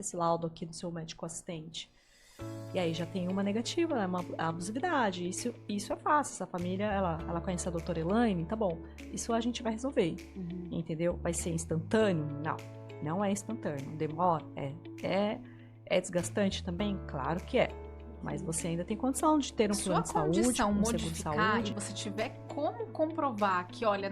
esse laudo aqui do seu médico assistente. E aí já tem uma negativa, né? Uma abusividade. Isso é fácil. Essa família, ela conhece a doutora Elaine, tá bom. Isso a gente vai resolver, entendeu? Vai ser instantâneo? Não é instantâneo. Demora? É desgastante também? Claro que é. Mas você ainda tem condição de ter um plano de saúde, um seguro de modificar saúde. e você tiver como comprovar que, olha,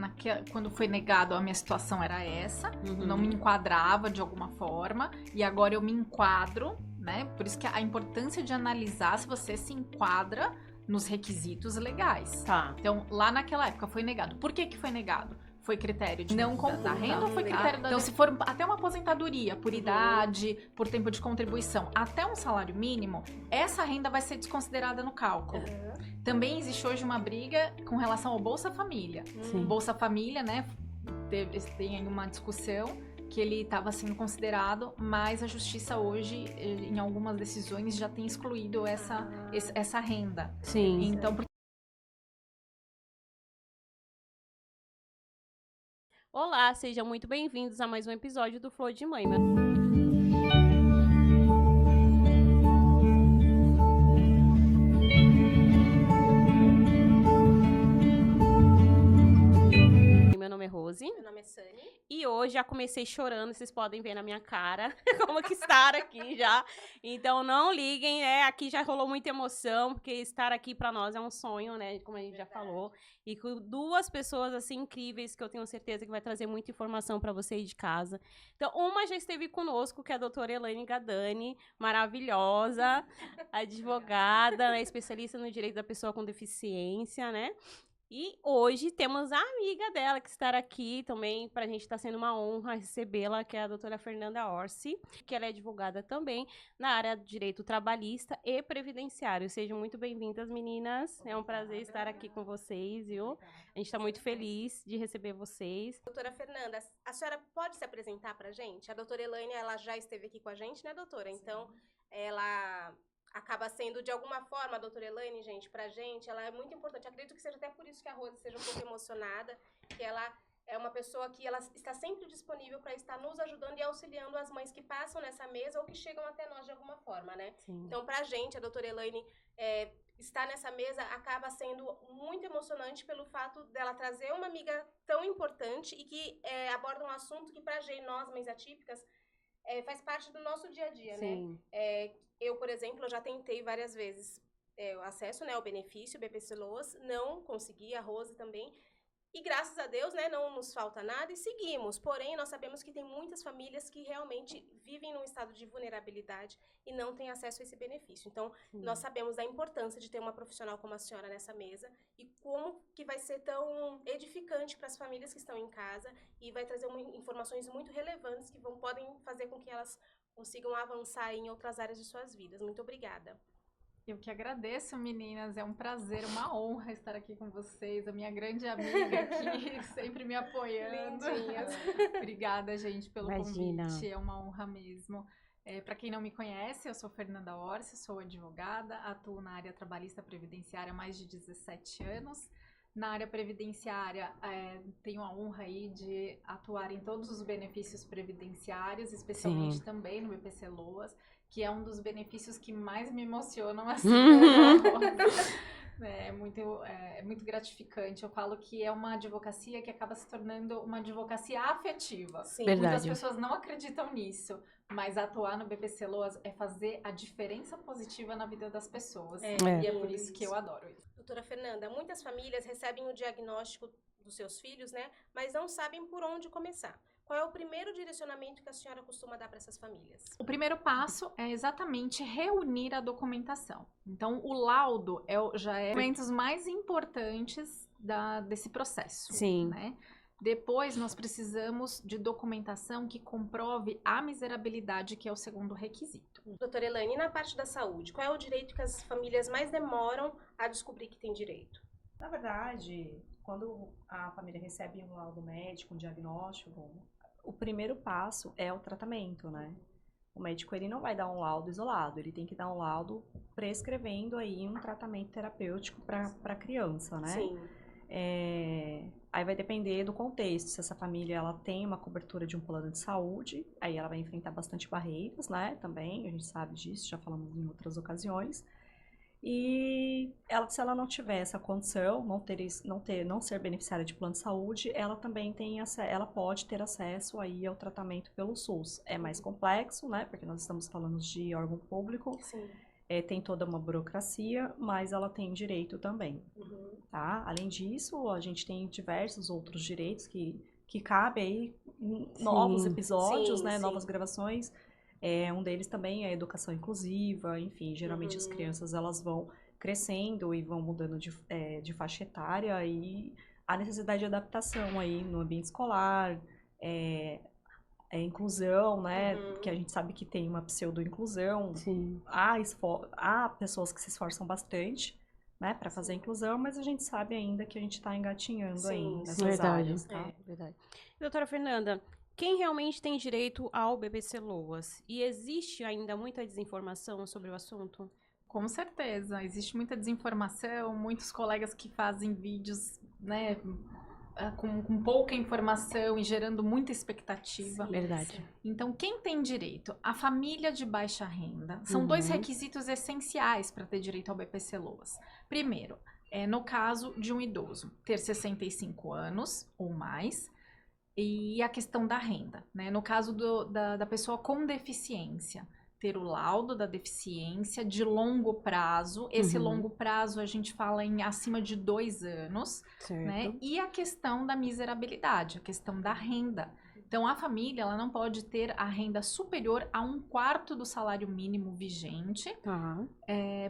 quando foi negado a minha situação era essa, não me enquadrava de alguma forma, e agora eu me enquadro, né? Por isso que a importância de analisar se você se enquadra nos requisitos legais. Tá. Então, lá naquela época foi negado. Por que foi negado? Foi critério de não da renda ou foi critério da... Então, se for até uma aposentadoria, por idade, por tempo de contribuição, até um salário mínimo, essa renda vai ser desconsiderada no cálculo. Também existe hoje uma briga com relação ao Bolsa Família. Bolsa Família, né, tem aí uma discussão que ele estava sendo considerado, mas a justiça hoje, em algumas decisões, já tem excluído essa renda. Sim. Então, Olá, sejam muito bem-vindos a mais um episódio do Flor de Mãe. Meu nome é Rose. Meu nome é Sani. E hoje já comecei chorando, vocês podem ver na minha cara como que estar aqui já. Então não liguem, aqui já rolou muita emoção, porque estar aqui pra nós é um sonho, né, como a gente já falou. E com duas pessoas assim incríveis que eu tenho certeza que vai trazer muita informação pra vocês de casa. Então, uma já esteve conosco, que é a doutora Elaine Gadani, maravilhosa, advogada, né, especialista no direito da pessoa com deficiência, né? E hoje temos a amiga dela que está aqui também, para a gente está sendo uma honra recebê-la, que é a doutora Fernanda Orsi, que ela é advogada também na área do direito trabalhista e previdenciário. Sejam muito bem-vindas, meninas. É um prazer estar aqui com vocês, viu? A gente está muito feliz de receber vocês. Doutora Fernanda, a senhora pode se apresentar para a gente? A doutora Elaine, ela já esteve aqui com a gente, né, doutora? Então, ela... acaba sendo, de alguma forma, a doutora Elaine, gente, pra gente, ela é muito importante. Acredito que seja até por isso que a Rose seja um pouco emocionada, que ela é uma pessoa que ela está sempre disponível para estar nos ajudando e auxiliando as mães que passam nessa mesa ou que chegam até nós de alguma forma, né? Sim. Então, pra gente, a doutora Elaine estar nessa mesa acaba sendo muito emocionante pelo fato dela trazer uma amiga tão importante e que aborda um assunto que pra gente, nós, mães atípicas, faz parte do nosso dia a dia, Sim. né? Eu, por exemplo, eu já tentei várias vezes o acesso, né, ao benefício BPC Loas, não consegui, a Rose também. E graças a Deus, né, não nos falta nada e seguimos. Porém, nós sabemos que tem muitas famílias que realmente vivem num estado de vulnerabilidade e não têm acesso a esse benefício. Então, nós sabemos da importância de ter uma profissional como a senhora nessa mesa e como que vai ser tão edificante para as famílias que estão em casa e vai trazer informações muito relevantes que podem fazer com que elas consigam avançar em outras áreas de suas vidas. Muito obrigada. Eu que agradeço, meninas. É um prazer, uma honra estar aqui com vocês. A minha grande amiga aqui, sempre me apoiando. Lindinhas. Obrigada, gente, pelo Imagina. convite. É uma honra mesmo. Para quem não me conhece, eu sou Fernanda Orsi, sou advogada, atuo na área trabalhista previdenciária há mais de 17 anos. Na área previdenciária, tenho a honra aí de atuar em todos os benefícios previdenciários, especialmente também no BPC Loas, que é um dos benefícios que mais me emocionam, assim, é muito gratificante. Eu falo que é uma advocacia que acaba se tornando uma advocacia afetiva. Sim. Verdade. Muitas pessoas não acreditam nisso, mas atuar no BPC Loas é fazer a diferença positiva na vida das pessoas. E é por isso que eu adoro isso. Doutora Fernanda, muitas famílias recebem o diagnóstico dos seus filhos, né, mas não sabem por onde começar. Qual é o primeiro direcionamento que a senhora costuma dar para essas famílias? O primeiro passo é exatamente reunir a documentação. Então, o laudo já é um dos documentos mais importantes desse processo. Sim. Né? Depois, nós precisamos de documentação que comprove a miserabilidade, que é o segundo requisito. Doutora Elaine, e na parte da saúde, qual é o direito que as famílias mais demoram a descobrir que tem direito? Na verdade, quando a família recebe um laudo médico, um diagnóstico, o primeiro passo é o tratamento, né? O médico, ele não vai dar um laudo isolado, ele tem que dar um laudo prescrevendo aí um tratamento terapêutico para a criança, né? Sim. Aí vai depender do contexto. Se essa família ela tem uma cobertura de um plano de saúde, aí ela vai enfrentar bastante barreiras, né? Também, a gente sabe disso, já falamos em outras ocasiões. E se ela não tiver essa condição, não ser beneficiária de plano de saúde, ela também ela pode ter acesso aí ao tratamento pelo SUS. É mais complexo, né? Porque nós estamos falando de órgão público. Sim. Tem toda uma burocracia, mas ela tem direito também, tá? Além disso, a gente tem diversos outros direitos que cabem aí em novos episódios, né? Novas gravações. Um deles também é a educação inclusiva, enfim, geralmente as crianças elas vão crescendo e vão mudando de faixa etária e a necessidade de adaptação aí no ambiente escolar, inclusão, né? Que a gente sabe que tem uma pseudo-inclusão. Há pessoas que se esforçam bastante, né, para fazer a inclusão, mas a gente sabe ainda que a gente está engatinhando aí nessas áreas, tá? Verdade. Doutora Fernanda, quem realmente tem direito ao BBC LOAS? E existe ainda muita desinformação sobre o assunto? Com certeza, existe muita desinformação, muitos colegas que fazem vídeos, né, com pouca informação e gerando muita expectativa. Verdade. Então, quem tem direito? A família de baixa renda. São 2 requisitos essenciais para ter direito ao BPC LOAS. Primeiro, no caso de um idoso, ter 65 anos ou mais, e a questão da renda, né? No caso da pessoa com deficiência, ter o laudo da deficiência de longo prazo. Esse longo prazo a gente fala em acima de 2 anos, né? E a questão da miserabilidade, a questão da renda. Então, a família ela não pode ter a renda superior a 1/4 do salário mínimo vigente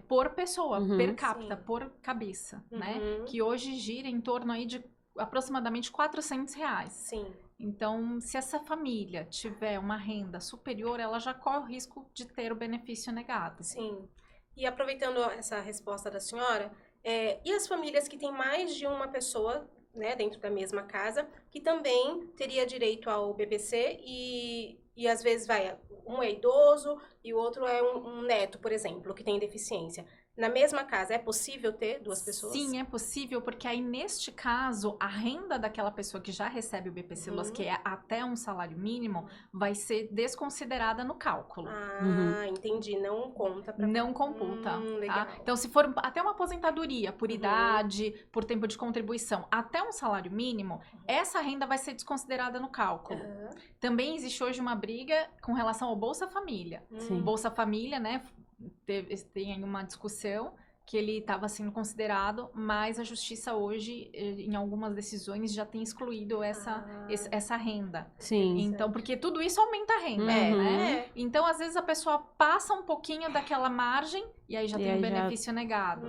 por pessoa, per capita, por cabeça, né? Que hoje gira em torno aí de aproximadamente R$400. Sim. Então, se essa família tiver uma renda superior, ela já corre o risco de ter o benefício negado. Sim. E aproveitando essa resposta da senhora, e as famílias que têm mais de uma pessoa, né, dentro da mesma casa, que também teria direito ao BBC e às vezes um é idoso e o outro é um neto, por exemplo, que tem deficiência. Na mesma casa, é possível ter 2 pessoas? Sim, é possível, porque aí, neste caso, a renda daquela pessoa que já recebe o BPC LOAS, que é até um salário mínimo, vai ser desconsiderada no cálculo. Entendi. Não conta pra... Não computa. Legal. Tá? Então, se for até uma aposentadoria, por idade, por tempo de contribuição, até um salário mínimo, essa renda vai ser desconsiderada no cálculo. Também existe hoje uma briga com relação ao Bolsa Família. Bolsa Família, né? Tem aí uma discussão que ele estava sendo considerado, mas a justiça hoje, em algumas decisões, já tem excluído essa renda. Sim. Então, porque tudo isso aumenta a renda, né? Então, às vezes, a pessoa passa um pouquinho daquela margem e aí já tem o benefício negado.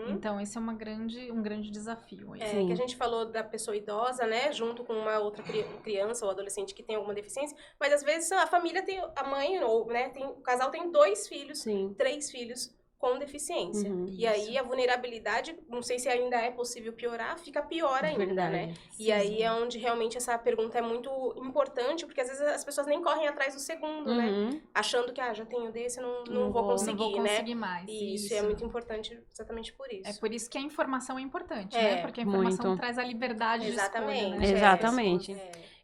Então, esse é um grande desafio. Que a gente falou da pessoa idosa, né? Junto com uma outra criança ou adolescente que tem alguma deficiência, mas às vezes a família tem, a mãe, ou, né, o casal tem 2 filhos, 3 filhos com deficiência. E aí a vulnerabilidade, não sei se ainda é possível piorar, fica pior ainda, né? E aí é onde realmente essa pergunta é muito importante, porque às vezes as pessoas nem correm atrás do segundo, né? Achando que, já tenho desse, não vou conseguir, não vou né? conseguir mais. E isso é muito importante exatamente por isso. É por isso que a informação é importante, né? Porque a informação traz a liberdade de escolha, né? Exatamente.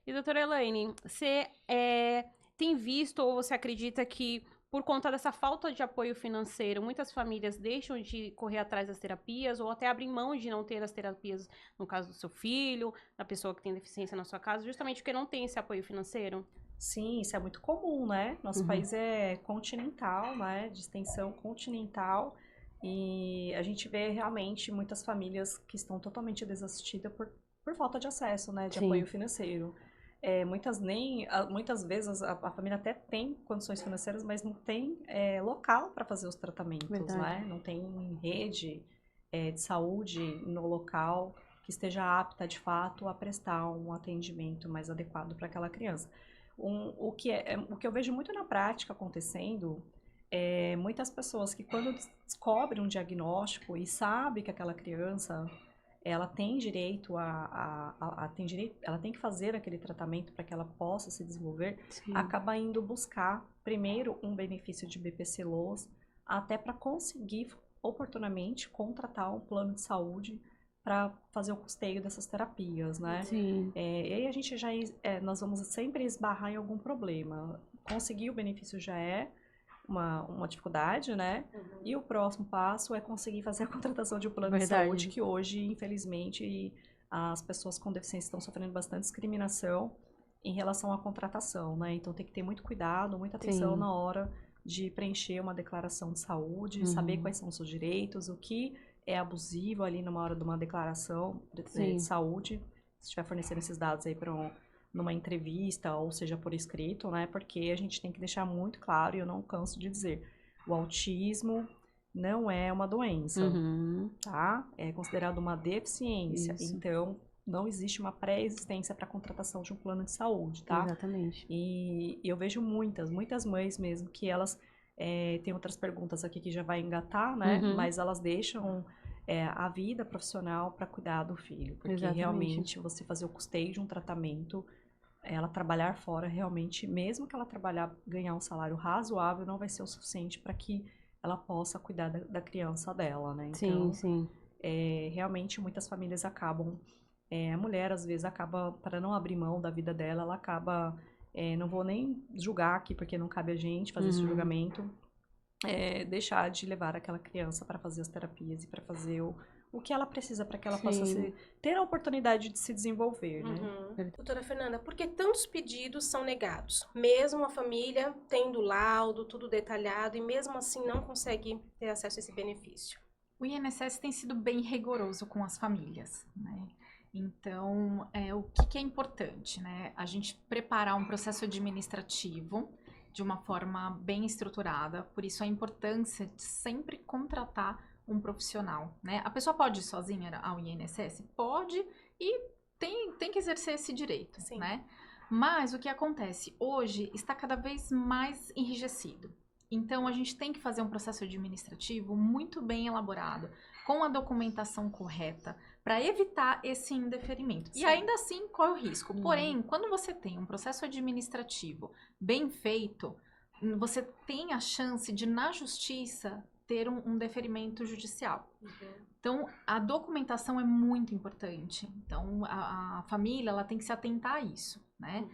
E, doutora Elaine, você tem visto ou você acredita que por conta dessa falta de apoio financeiro, muitas famílias deixam de correr atrás das terapias ou até abrem mão de não ter as terapias no caso do seu filho, da pessoa que tem deficiência na sua casa, justamente porque não tem esse apoio financeiro? Sim, isso é muito comum, né? Nosso país é continental, né? De extensão continental. E a gente vê realmente muitas famílias que estão totalmente desassistidas por falta de acesso, né? De apoio financeiro. Muitas vezes a família até tem condições financeiras, mas não tem local para fazer os tratamentos, né? Não tem rede de saúde no local que esteja apta, de fato, a prestar um atendimento mais adequado para aquela criança. O que eu vejo muito na prática acontecendo muitas pessoas que quando descobrem um diagnóstico e sabem que aquela criança ela tem direito ela tem que fazer aquele tratamento para que ela possa se desenvolver, acaba indo buscar primeiro um benefício de BPC LOAS, até para conseguir oportunamente contratar um plano de saúde para fazer o custeio dessas terapias, né? Sim. E aí a gente nós vamos sempre esbarrar em algum problema. Conseguir o benefício já é uma dificuldade, né? E o próximo passo é conseguir fazer a contratação de um plano de saúde, que hoje, infelizmente, as pessoas com deficiência estão sofrendo bastante discriminação em relação à contratação, né? Então tem que ter muito cuidado, muita atenção na hora de preencher uma declaração de saúde, saber quais são os seus direitos, o que é abusivo ali numa hora de uma declaração de saúde, se estiver fornecendo esses dados aí para numa entrevista, ou seja, por escrito, né? Porque a gente tem que deixar muito claro, e eu não canso de dizer, o autismo não é uma doença, tá? É considerado uma deficiência. Isso. Então, não existe uma pré-existência para a contratação de um plano de saúde, tá? Exatamente. E eu vejo muitas mães mesmo, que elas tem outras perguntas aqui que já vai engatar, né? Mas elas deixam a vida profissional para cuidar do filho. Porque realmente você fazer o custeio de um tratamento, ela trabalhar fora realmente, mesmo que ela ganhar um salário razoável, não vai ser o suficiente para que ela possa cuidar da criança dela, né? Então, realmente muitas famílias acabam, a mulher às vezes acaba, para não abrir mão da vida dela, ela acaba, não vou nem julgar aqui, porque não cabe a gente fazer esse julgamento, deixar de levar aquela criança para fazer as terapias e para fazer o que ela precisa para que ela possa ter a oportunidade de se desenvolver, né? Doutora Fernanda, por que tantos pedidos são negados? Mesmo a família tendo laudo, tudo detalhado, e mesmo assim não consegue ter acesso a esse benefício? O INSS tem sido bem rigoroso com as famílias, né? Então, o que é importante, né? A gente preparar um processo administrativo de uma forma bem estruturada, por isso a importância de sempre contratar um profissional, né? A pessoa pode ir sozinha ao INSS? Pode, e tem que exercer esse direito, né? Mas o que acontece? Hoje está cada vez mais enrijecido. Então, a gente tem que fazer um processo administrativo muito bem elaborado, com a documentação correta, para evitar esse indeferimento. E ainda assim, corre o risco. Porém, quando você tem um processo administrativo bem feito, você tem a chance de, na justiça, ter um deferimento judicial. Então, a documentação é muito importante. Então, a família ela tem que se atentar a isso, né?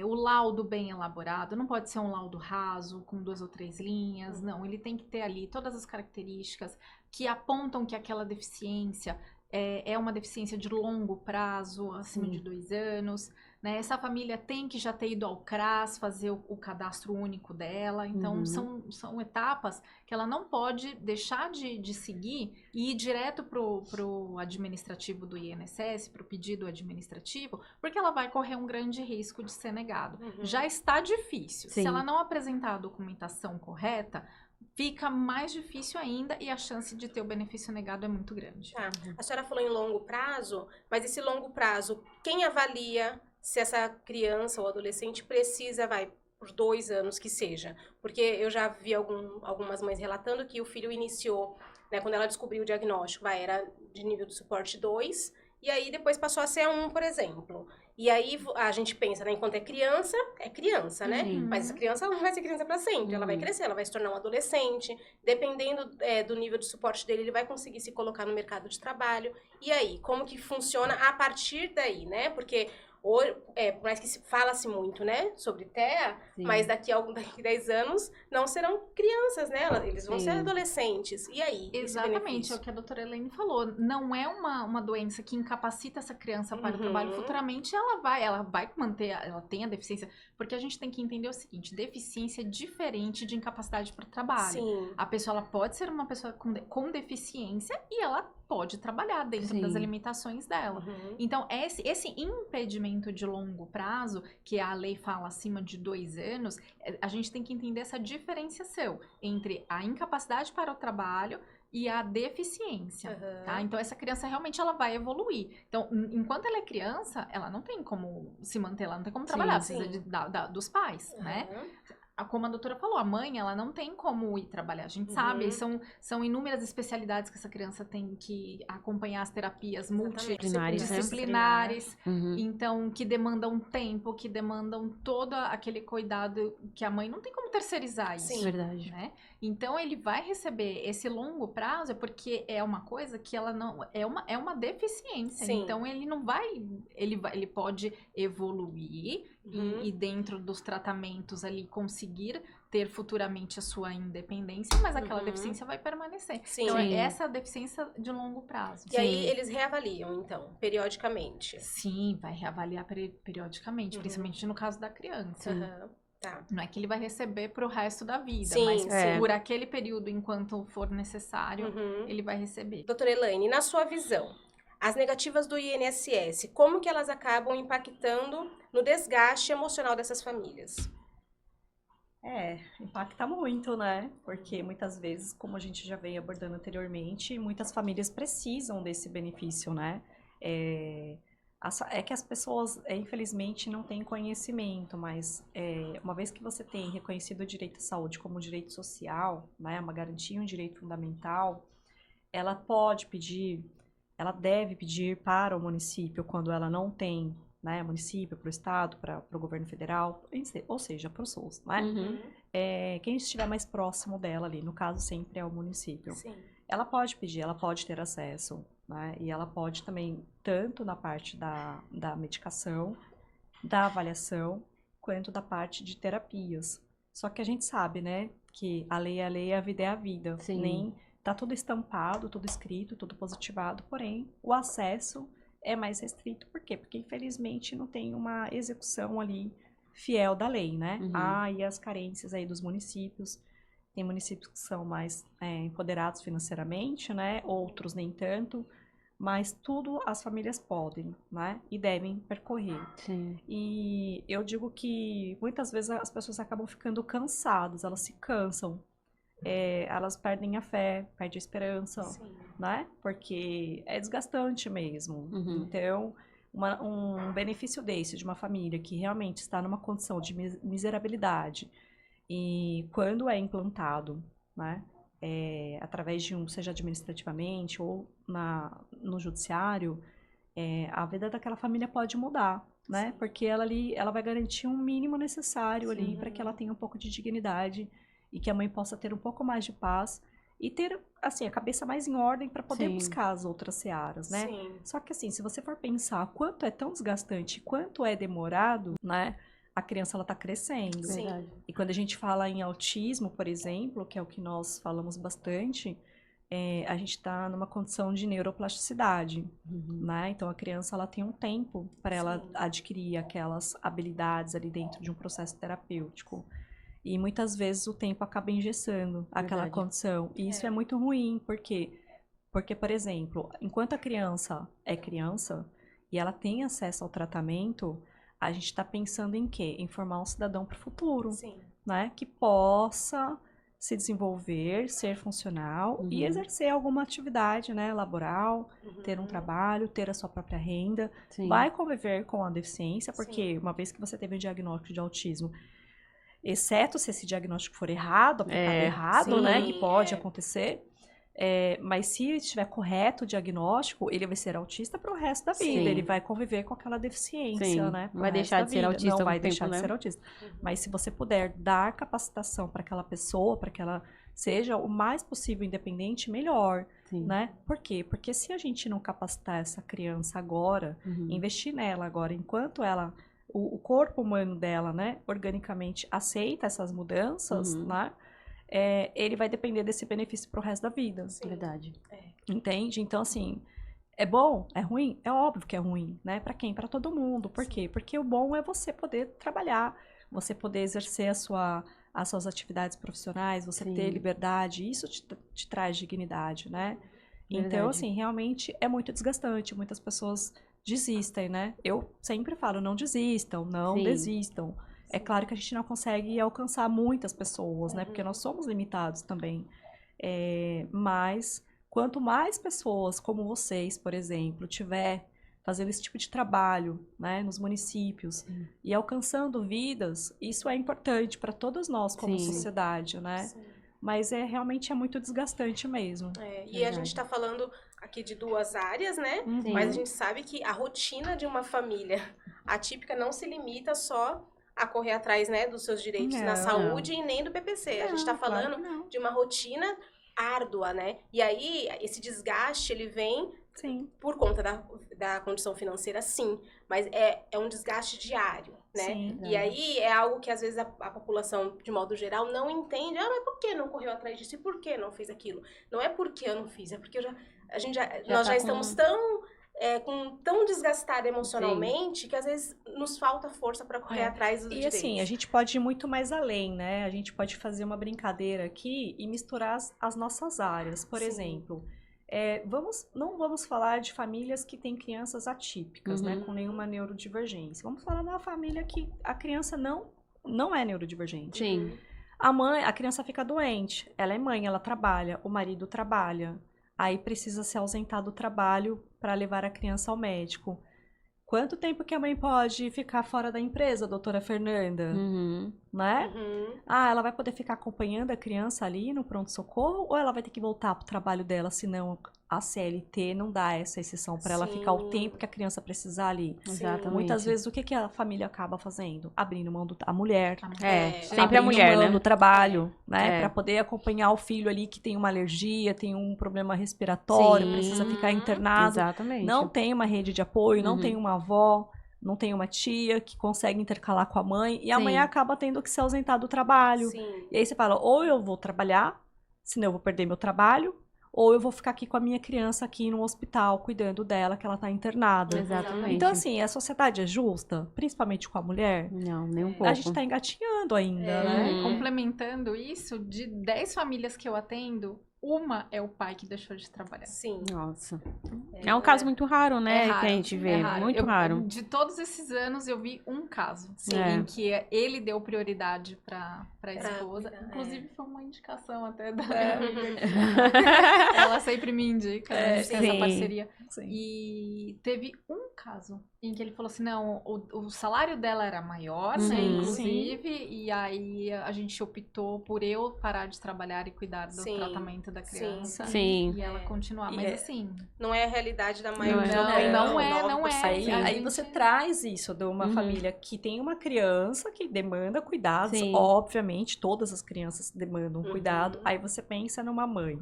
O laudo bem elaborado, não pode ser um laudo raso, com 2 ou 3 linhas, não. Ele tem que ter ali todas as características que apontam que aquela deficiência é uma deficiência de longo prazo, acima de 2 anos, né? Essa família tem que já ter ido ao CRAS fazer o cadastro único dela. Então, são etapas que ela não pode deixar de seguir e ir direto pro administrativo do INSS, pro pedido administrativo, porque ela vai correr um grande risco de ser negado. Já está difícil. Se ela não apresentar a documentação correta, fica mais difícil ainda e a chance de ter o benefício negado é muito grande. A senhora falou em longo prazo, mas esse longo prazo, quem avalia se essa criança ou adolescente precisa, por 2 anos que seja? Porque eu já vi algumas mães relatando que o filho iniciou, né, quando ela descobriu o diagnóstico, era de nível de suporte 2, e aí depois passou a ser 1, por exemplo. E aí a gente pensa, né, enquanto é criança, né? Mas essa criança não vai ser criança para sempre, ela vai crescer, ela vai se tornar um adolescente, dependendo do nível de suporte dele, ele vai conseguir se colocar no mercado de trabalho. E aí, como que funciona a partir daí, né? Porque por mais que fala-se muito, né, sobre TEA, mas daqui a 10 anos não serão crianças, né? Eles vão ser adolescentes. E aí? Exatamente, é o que a doutora Elaine falou. Não é uma doença que incapacita essa criança para o trabalho. Futuramente ela vai manter, ela tem a deficiência. Porque a gente tem que entender o seguinte: deficiência é diferente de incapacidade para o trabalho. A pessoa ela pode ser uma pessoa com deficiência e ela pode trabalhar dentro das limitações dela. Então, esse impedimento de longo prazo, que a lei fala acima de 2 anos, a gente tem que entender essa diferenciação entre a incapacidade para o trabalho e a deficiência, tá? Então, essa criança realmente ela vai evoluir. Então, enquanto ela é criança, ela não tem como se manter, ela não tem como trabalhar, precisa dos pais, né? como a doutora falou, a mãe, ela não tem como ir trabalhar. A gente sabe, são inúmeras especialidades que essa criança tem que acompanhar as terapias multidisciplinares, então, que demandam tempo, que demandam todo aquele cuidado que a mãe não tem como terceirizar isso. Sim, verdade. Né? Então, ele vai receber esse longo prazo porque é uma coisa que ela não... É uma deficiência. Sim. Então, ele não vai... Ele pode evoluir e dentro dos tratamentos ali conseguir ter futuramente a sua independência, mas aquela deficiência vai permanecer. Sim. Então, é essa deficiência de longo prazo. E aí eles reavaliam, então, periodicamente. Sim, vai reavaliar periodicamente, principalmente no caso da criança. Tá. Não é que ele vai receber pro resto da vida, Sim, mas sim. por aquele período, enquanto for necessário, ele vai receber. Doutora Elaine, na sua visão, as negativas do INSS, como que elas acabam impactando no desgaste emocional dessas famílias? Impacta muito, né? Porque muitas vezes, como a gente já veio abordando anteriormente, muitas famílias precisam desse benefício, né? É que as pessoas, infelizmente, não têm conhecimento, mas uma vez que você tem reconhecido o direito à saúde como um direito social, né, uma garantia, um direito fundamental, ela pode pedir, ela deve pedir para o município, quando ela não tem, né, município, para o estado, para o governo federal, ou seja, para o SUS, né? Quem estiver mais próximo dela ali, no caso sempre é o município. Sim. Ela pode pedir, ela pode ter acesso, né? E ela pode também, tanto na parte da medicação, da avaliação, quanto da parte de terapias. Só que a gente sabe, né, que a lei é a lei, a vida é a vida. Sim. Nem tá tudo estampado, tudo escrito, tudo positivado, porém o acesso é mais restrito. Por quê? Porque infelizmente não tem uma execução ali fiel da lei, né? E as carências aí dos municípios. Tem municípios que são mais empoderados financeiramente, né? Outros nem tanto. Mas tudo as famílias podem, né? E devem percorrer. Sim. E eu digo que muitas vezes as pessoas acabam ficando cansadas, elas se cansam. Elas perdem a fé, perdem a esperança, né? Porque é desgastante mesmo. Então, um benefício desse de uma família que realmente está numa condição de miserabilidade e quando é implantado, né? Através de seja administrativamente ou no judiciário, a vida daquela família pode mudar, né? Porque ela vai garantir um mínimo necessário ali para que ela tenha um pouco de dignidade e que a mãe possa ter um pouco mais de paz e ter, assim, a cabeça mais em ordem para poder buscar as outras searas, né? Sim. Só que, assim, se você for pensar quanto é tão desgastante, quanto é demorado, né? A criança, ela tá crescendo. Sim. E quando a gente fala em autismo, por exemplo, que é o que nós falamos bastante, a gente está numa condição de neuroplasticidade, né? Então, a criança, ela tem um tempo para ela adquirir aquelas habilidades ali dentro de um processo terapêutico. E muitas vezes o tempo acaba engessando aquela condição. E isso é muito ruim, porque, por exemplo, enquanto a criança é criança e ela tem acesso ao tratamento, a gente está pensando em quê? Em formar um cidadão para o futuro, né? Que possa se desenvolver, ser funcional e exercer alguma atividade, né, laboral, ter um trabalho, ter a sua própria renda, vai conviver com a deficiência, porque uma vez que você teve o diagnóstico de autismo, exceto se esse diagnóstico for errado, aplicado errado, né, que pode acontecer, mas se estiver correto o diagnóstico, ele vai ser autista para o resto da vida, ele vai conviver com aquela deficiência, né, vai deixar de ser autista, não vai deixar de ser autista. Mas se você puder dar capacitação para aquela pessoa, para que ela seja o mais possível independente, melhor, né? Por quê? Porque se a gente não capacitar essa criança agora, investir nela agora, enquanto ela o corpo humano dela, né, organicamente aceita essas mudanças, né, ele vai depender desse benefício pro resto da vida. Verdade. Entende? Então, assim, é bom? É ruim? É óbvio que é ruim, né? Pra quem? Pra todo mundo. Por quê? Porque o bom é você poder trabalhar, você poder exercer as suas atividades profissionais, você ter liberdade, isso te traz dignidade, né? Verdade. Então, assim, realmente é muito desgastante, muitas pessoas desistem, né? Eu sempre falo, não desistam, não desistam. É claro que a gente não consegue alcançar muitas pessoas, né? Porque nós somos limitados também. Mas quanto mais pessoas como vocês, por exemplo, tiver fazendo esse tipo de trabalho, né, nos municípios e alcançando vidas, isso é importante para todos nós como sociedade, né? Sim. Mas realmente é muito desgastante mesmo. E a gente está falando aqui de 2 áreas, né? Mas a gente sabe que a rotina de uma família atípica não se limita só a correr atrás, né, dos seus direitos na saúde e nem do PPC. A gente está falando de uma rotina árdua, né? E aí, esse desgaste, ele vem por conta da condição financeira, sim. Mas é um desgaste diário, né? Sim, e aí, é algo que, às vezes, a população, de modo geral, não entende. Ah, mas por que não correu atrás disso? E por que não fez aquilo? Não é porque eu não fiz, é porque nós já estamos tão desgastada emocionalmente que às vezes nos falta força para correr atrás dos direitos. E assim, a gente pode ir muito mais além, né? A gente pode fazer uma brincadeira aqui e misturar as nossas áreas. Por exemplo, não vamos falar de famílias que têm crianças atípicas, né? Com nenhuma neurodivergência. Vamos falar de uma família que a criança não é neurodivergente. Sim. A criança fica doente, ela é mãe, ela trabalha, o marido trabalha. Aí precisa se ausentar do trabalho para levar a criança ao médico. Quanto tempo que a mãe pode ficar fora da empresa, doutora Fernanda? Né? Ela vai poder ficar acompanhando a criança ali no pronto-socorro ou ela vai ter que voltar para o trabalho dela, senão a CLT não dá essa exceção para ela ficar o tempo que a criança precisar ali. Exatamente. Muitas vezes, o que a família acaba fazendo? Abrindo mão a mulher. Sempre a mulher, né? No trabalho, né? Para poder acompanhar o filho ali que tem uma alergia, tem um problema respiratório, precisa ficar internado. Exatamente. Não tem uma rede de apoio, não tem uma avó, não tem uma tia que consegue intercalar com a mãe. E a mãe acaba tendo que se ausentar do trabalho. Sim. E aí você fala, ou eu vou trabalhar, senão eu vou perder meu trabalho, ou eu vou ficar aqui com a minha criança aqui no hospital, cuidando dela, que ela tá internada. Exatamente. Então, assim, a sociedade é justa, principalmente com a mulher? Não, nem um pouco. A gente tá engatinhando ainda, né? Complementando isso, de 10 famílias que eu atendo, uma é o pai que deixou de trabalhar. Sim. Nossa. É um caso muito raro, né? Raro, que a gente vê. Muito raro. De todos esses anos, eu vi um caso em que ele deu prioridade pra esposa. Inclusive, foi uma indicação até da minha amiga. Ela sempre me indica, né? A gente tem essa parceria. Sim. E teve um caso em que ele falou assim, não, o salário dela era maior, né, inclusive, e aí a gente optou por eu parar de trabalhar e cuidar do tratamento da criança. Sim. E ela continuar, mas assim... Não é a realidade da maioria. Não é. Aí você traz isso de uma família que tem uma criança que demanda cuidados, obviamente, todas as crianças demandam cuidado, aí você pensa numa mãe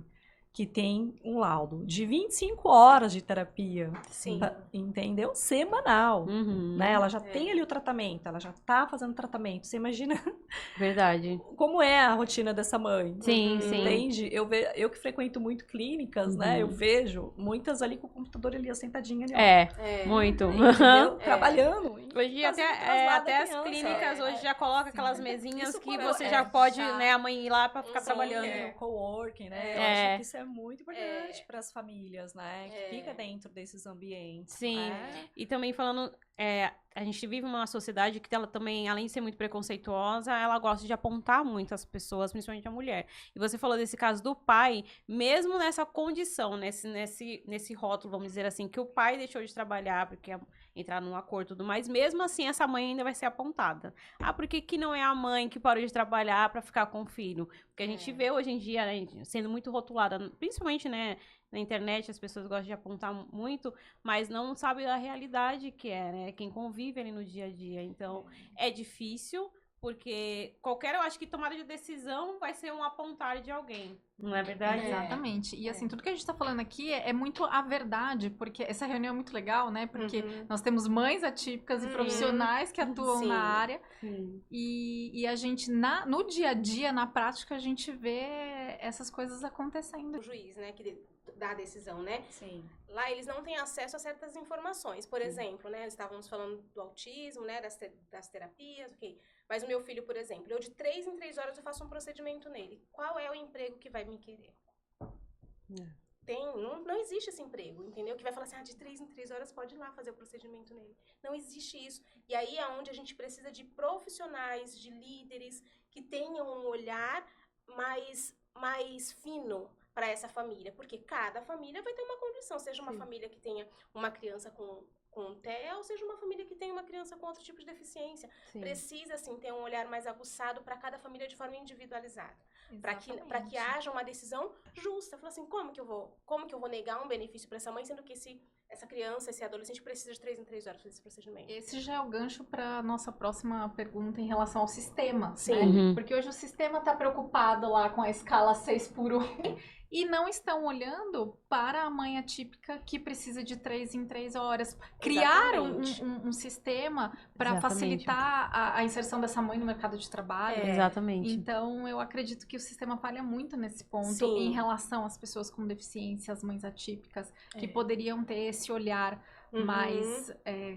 que tem um laudo de 25 horas de terapia, entendeu? Semanal, né? Ela já tem ali o tratamento, ela já tá fazendo tratamento. Você imagina Verdade. como é a rotina dessa mãe? Sim. Entende? Eu que frequento muito clínicas, né? Eu vejo muitas ali com o computador ali, sentadinha ali. Muito. Entendeu? Trabalhando. Hoje até as clínicas hoje já colocam aquelas mesinhas que você já pode, né, a mãe ir lá pra ficar trabalhando. O coworking, né? Eu acho que isso é muito importante para as famílias, né? Que fica dentro desses ambientes. Sim. Né? E também falando, a gente vive uma sociedade que ela também, além de ser muito preconceituosa, ela gosta de apontar muito as pessoas, principalmente a mulher. E você falou desse caso do pai, mesmo nessa condição, nesse rótulo, vamos dizer assim, que o pai deixou de trabalhar porque entrar num acordo e tudo mais, mesmo assim essa mãe ainda vai ser apontada. Por que não é a mãe que parou de trabalhar para ficar com o filho? Porque a gente vê hoje em dia, né, sendo muito rotulada, principalmente, né, na internet, as pessoas gostam de apontar muito, mas não sabem da realidade que é, né? Quem convive ali no dia a dia. Então, é difícil, porque eu acho que tomada de decisão vai ser um apontar de alguém. Não é verdade? Exatamente. E assim, tudo que a gente tá falando aqui é muito a verdade, porque essa reunião é muito legal, né? Porque nós temos mães atípicas e profissionais que atuam na área. E a gente, no dia a dia, na prática, a gente vê essas coisas acontecendo. O juiz, né, que dá a decisão, né? Sim. Lá eles não têm acesso a certas informações. Por exemplo, né, estávamos falando do autismo, né, das terapias, ok. Mas o meu filho, por exemplo, eu de 3 em 3 horas eu faço um procedimento nele. Qual é o emprego que vai me querer? Não existe esse emprego, entendeu? Que vai falar assim, de 3 em 3 horas pode ir lá fazer o procedimento nele. Não existe isso. E aí é onde a gente precisa de profissionais, de líderes que tenham um olhar mais fino para essa família, porque cada família vai ter uma condição, seja uma família que tenha uma criança com com TEA, ou seja uma família que tem uma criança com outro tipo de deficiência. Sim. Precisa, assim, ter um olhar mais aguçado para cada família de forma individualizada. Para que Exatamente. haja uma decisão justa. Falar assim, como que eu vou negar um benefício para essa mãe, sendo que essa criança, esse adolescente precisa de 3 em 3 horas fazer esse procedimento? Esse já é o gancho para nossa próxima pergunta em relação ao sistema. Sim. Né? Uhum. Porque hoje o sistema está preocupado lá com a escala 6x1 e não estão olhando para a mãe atípica que precisa de 3 em 3 horas. Criaram um sistema para Exatamente. facilitar a inserção dessa mãe no mercado de trabalho. Exatamente. Então, eu acredito que o sistema falha muito nesse ponto Sim. em relação às pessoas com deficiência, às mães atípicas, que poderiam ter esse olhar mais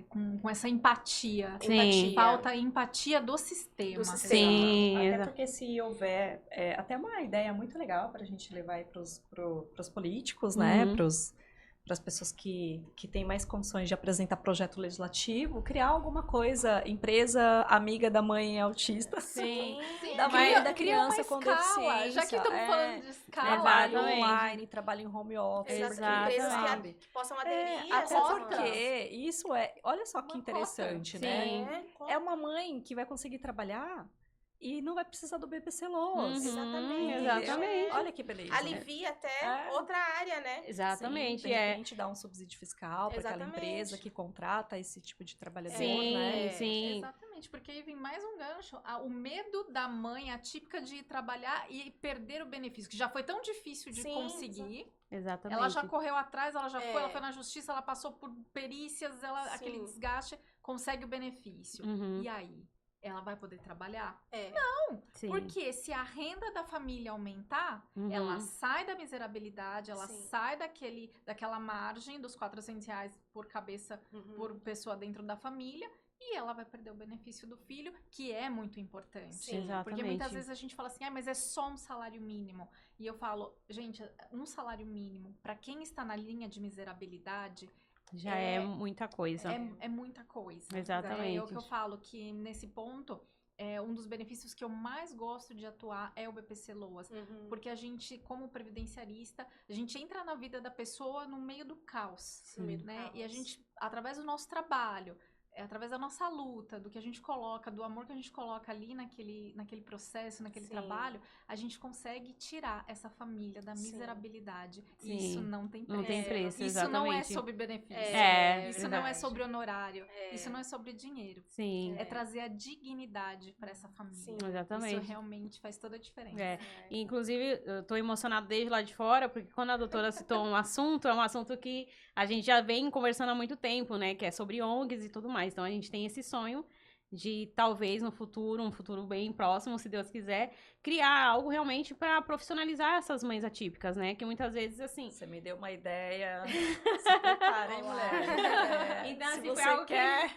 com essa empatia. Sim. Falta empatia do sistema. Sim, Até exato. porque se houver, até uma ideia muito legal para a gente levar para os políticos, né, Uhum. para as pessoas que têm mais condições de apresentar projeto legislativo, criar alguma coisa, empresa amiga da mãe autista. Sim. Da mãe da criança com deficiência. Já que estamos falando de escala, Trabalho Exatamente. online, trabalho em home office. Exatamente. Empresas que possam aderir a Até essa porque isso olha só que Uma interessante, cota. né? Sim. É uma mãe que vai conseguir trabalhar e não vai precisar do BPC Loas. Exatamente. Exatamente. Olha que beleza. Alivia até outra área, né? Exatamente. Sim, de repente dá um subsídio fiscal para aquela Exatamente. empresa que contrata esse tipo de trabalhador, Sim, né? sim. Exatamente, porque aí vem mais um gancho. O medo da mãe atípica de ir trabalhar e perder o benefício, que já foi tão difícil de Sim, conseguir. Exatamente. Ela já correu atrás, ela já É. foi, ela foi na justiça, ela passou por perícias, Sim. aquele desgaste, consegue o benefício. Uhum. E aí? Ela vai poder trabalhar? Sim. Porque se a renda da família aumentar, Uhum. ela sai da miserabilidade, ela Sim. sai daquela margem dos R$ 400 por cabeça por pessoa dentro da família e ela vai perder o benefício do filho, que é muito importante. Sim, Exatamente. Porque muitas vezes a gente fala assim, mas é só um salário mínimo. E eu falo, gente, um salário mínimo, para quem está na linha de miserabilidade, Já é muita coisa. é muita coisa. Exatamente. É o que eu falo, que nesse ponto, um dos benefícios que eu mais gosto de atuar é o BPC Loas. Porque a gente, como previdenciarista, a gente entra na vida da pessoa no meio do caos. No meio do Né? caos. E a gente, através do nosso trabalho, através da nossa luta, do que a gente coloca, do amor que a gente coloca ali naquele processo, naquele Sim. trabalho, a gente consegue tirar essa família da Sim. miserabilidade. Sim. E isso não tem preço. Não tem preço, Isso não é exatamente. sobre benefício. Isso não é verdade. sobre honorário. Isso não é sobre dinheiro. Sim. É trazer a dignidade para essa família. Sim. Exatamente. Isso realmente faz toda a diferença. É. Inclusive, eu tô emocionada desde lá de fora, porque quando a doutora citou um assunto, é um assunto que a gente já vem conversando há muito tempo, né? Que é sobre ONGs e tudo mais. Então, a gente tem esse sonho de, talvez, no futuro, um futuro bem próximo, se Deus quiser, criar algo realmente para profissionalizar essas mães atípicas, né? Que muitas vezes, assim... Você me deu uma ideia. Se prepara, hein, mulher? Então, se assim, foi você algo que- quer,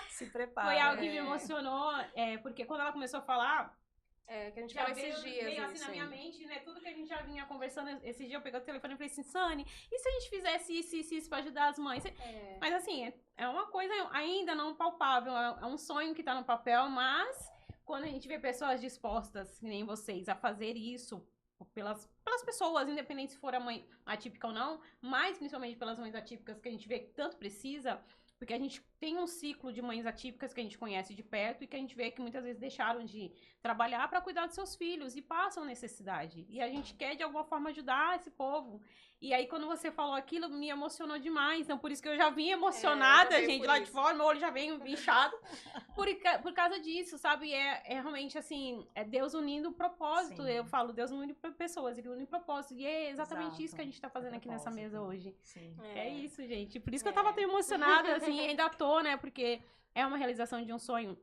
se prepara. Foi algo que me emocionou, porque quando ela começou a falar... Que a gente Já fala veio, esses dias. veio assim isso na minha aí. mente, né? Tudo que a gente já vinha conversando. Esse dia eu peguei o telefone e falei assim, Sani, e se a gente fizesse isso pra ajudar as mães? Mas assim, é uma coisa ainda não palpável, é um sonho que tá no papel, mas quando a gente vê pessoas dispostas, que nem vocês, a fazer isso pelas pessoas, independente se for a mãe atípica ou não, mas principalmente pelas mães atípicas que a gente vê que tanto precisa, porque a gente tem um ciclo de mães atípicas que a gente conhece de perto e que a gente vê que muitas vezes deixaram de trabalhar para cuidar dos seus filhos e passam necessidade. E a gente quer, de alguma forma, ajudar esse povo. E aí, quando você falou aquilo, me emocionou demais. Então, por isso que eu já vim emocionada, também gente, por lá isso. de fora, meu olho já vem inchado. por causa disso, sabe? É realmente, assim, é Deus unindo o propósito. Sim. Eu falo, Deus não une pessoas, Ele une propósito. E é exatamente Exato. isso que a gente tá fazendo aqui nessa Propósito. mesa hoje. Sim. É isso, gente. Por isso que eu tava tão emocionada, assim, e ainda tô, né? Porque é uma realização de um sonho.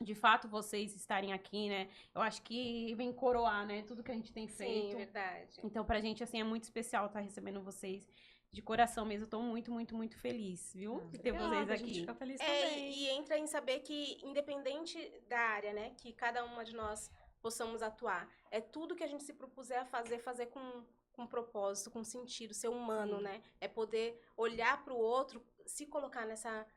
De fato, vocês estarem aqui, né? Eu acho que vem coroar, né? Tudo que a gente tem feito. Sim, verdade. Então, pra gente, assim, é muito especial estar recebendo vocês. De coração mesmo, eu tô muito, muito, muito feliz, viu? De ter vocês A gente aqui. fica feliz também. E entra em saber que, independente da área, né, que cada uma de nós possamos atuar, é tudo que a gente se propuser a fazer com propósito, com sentido, ser humano, né? É poder olhar para o outro, se colocar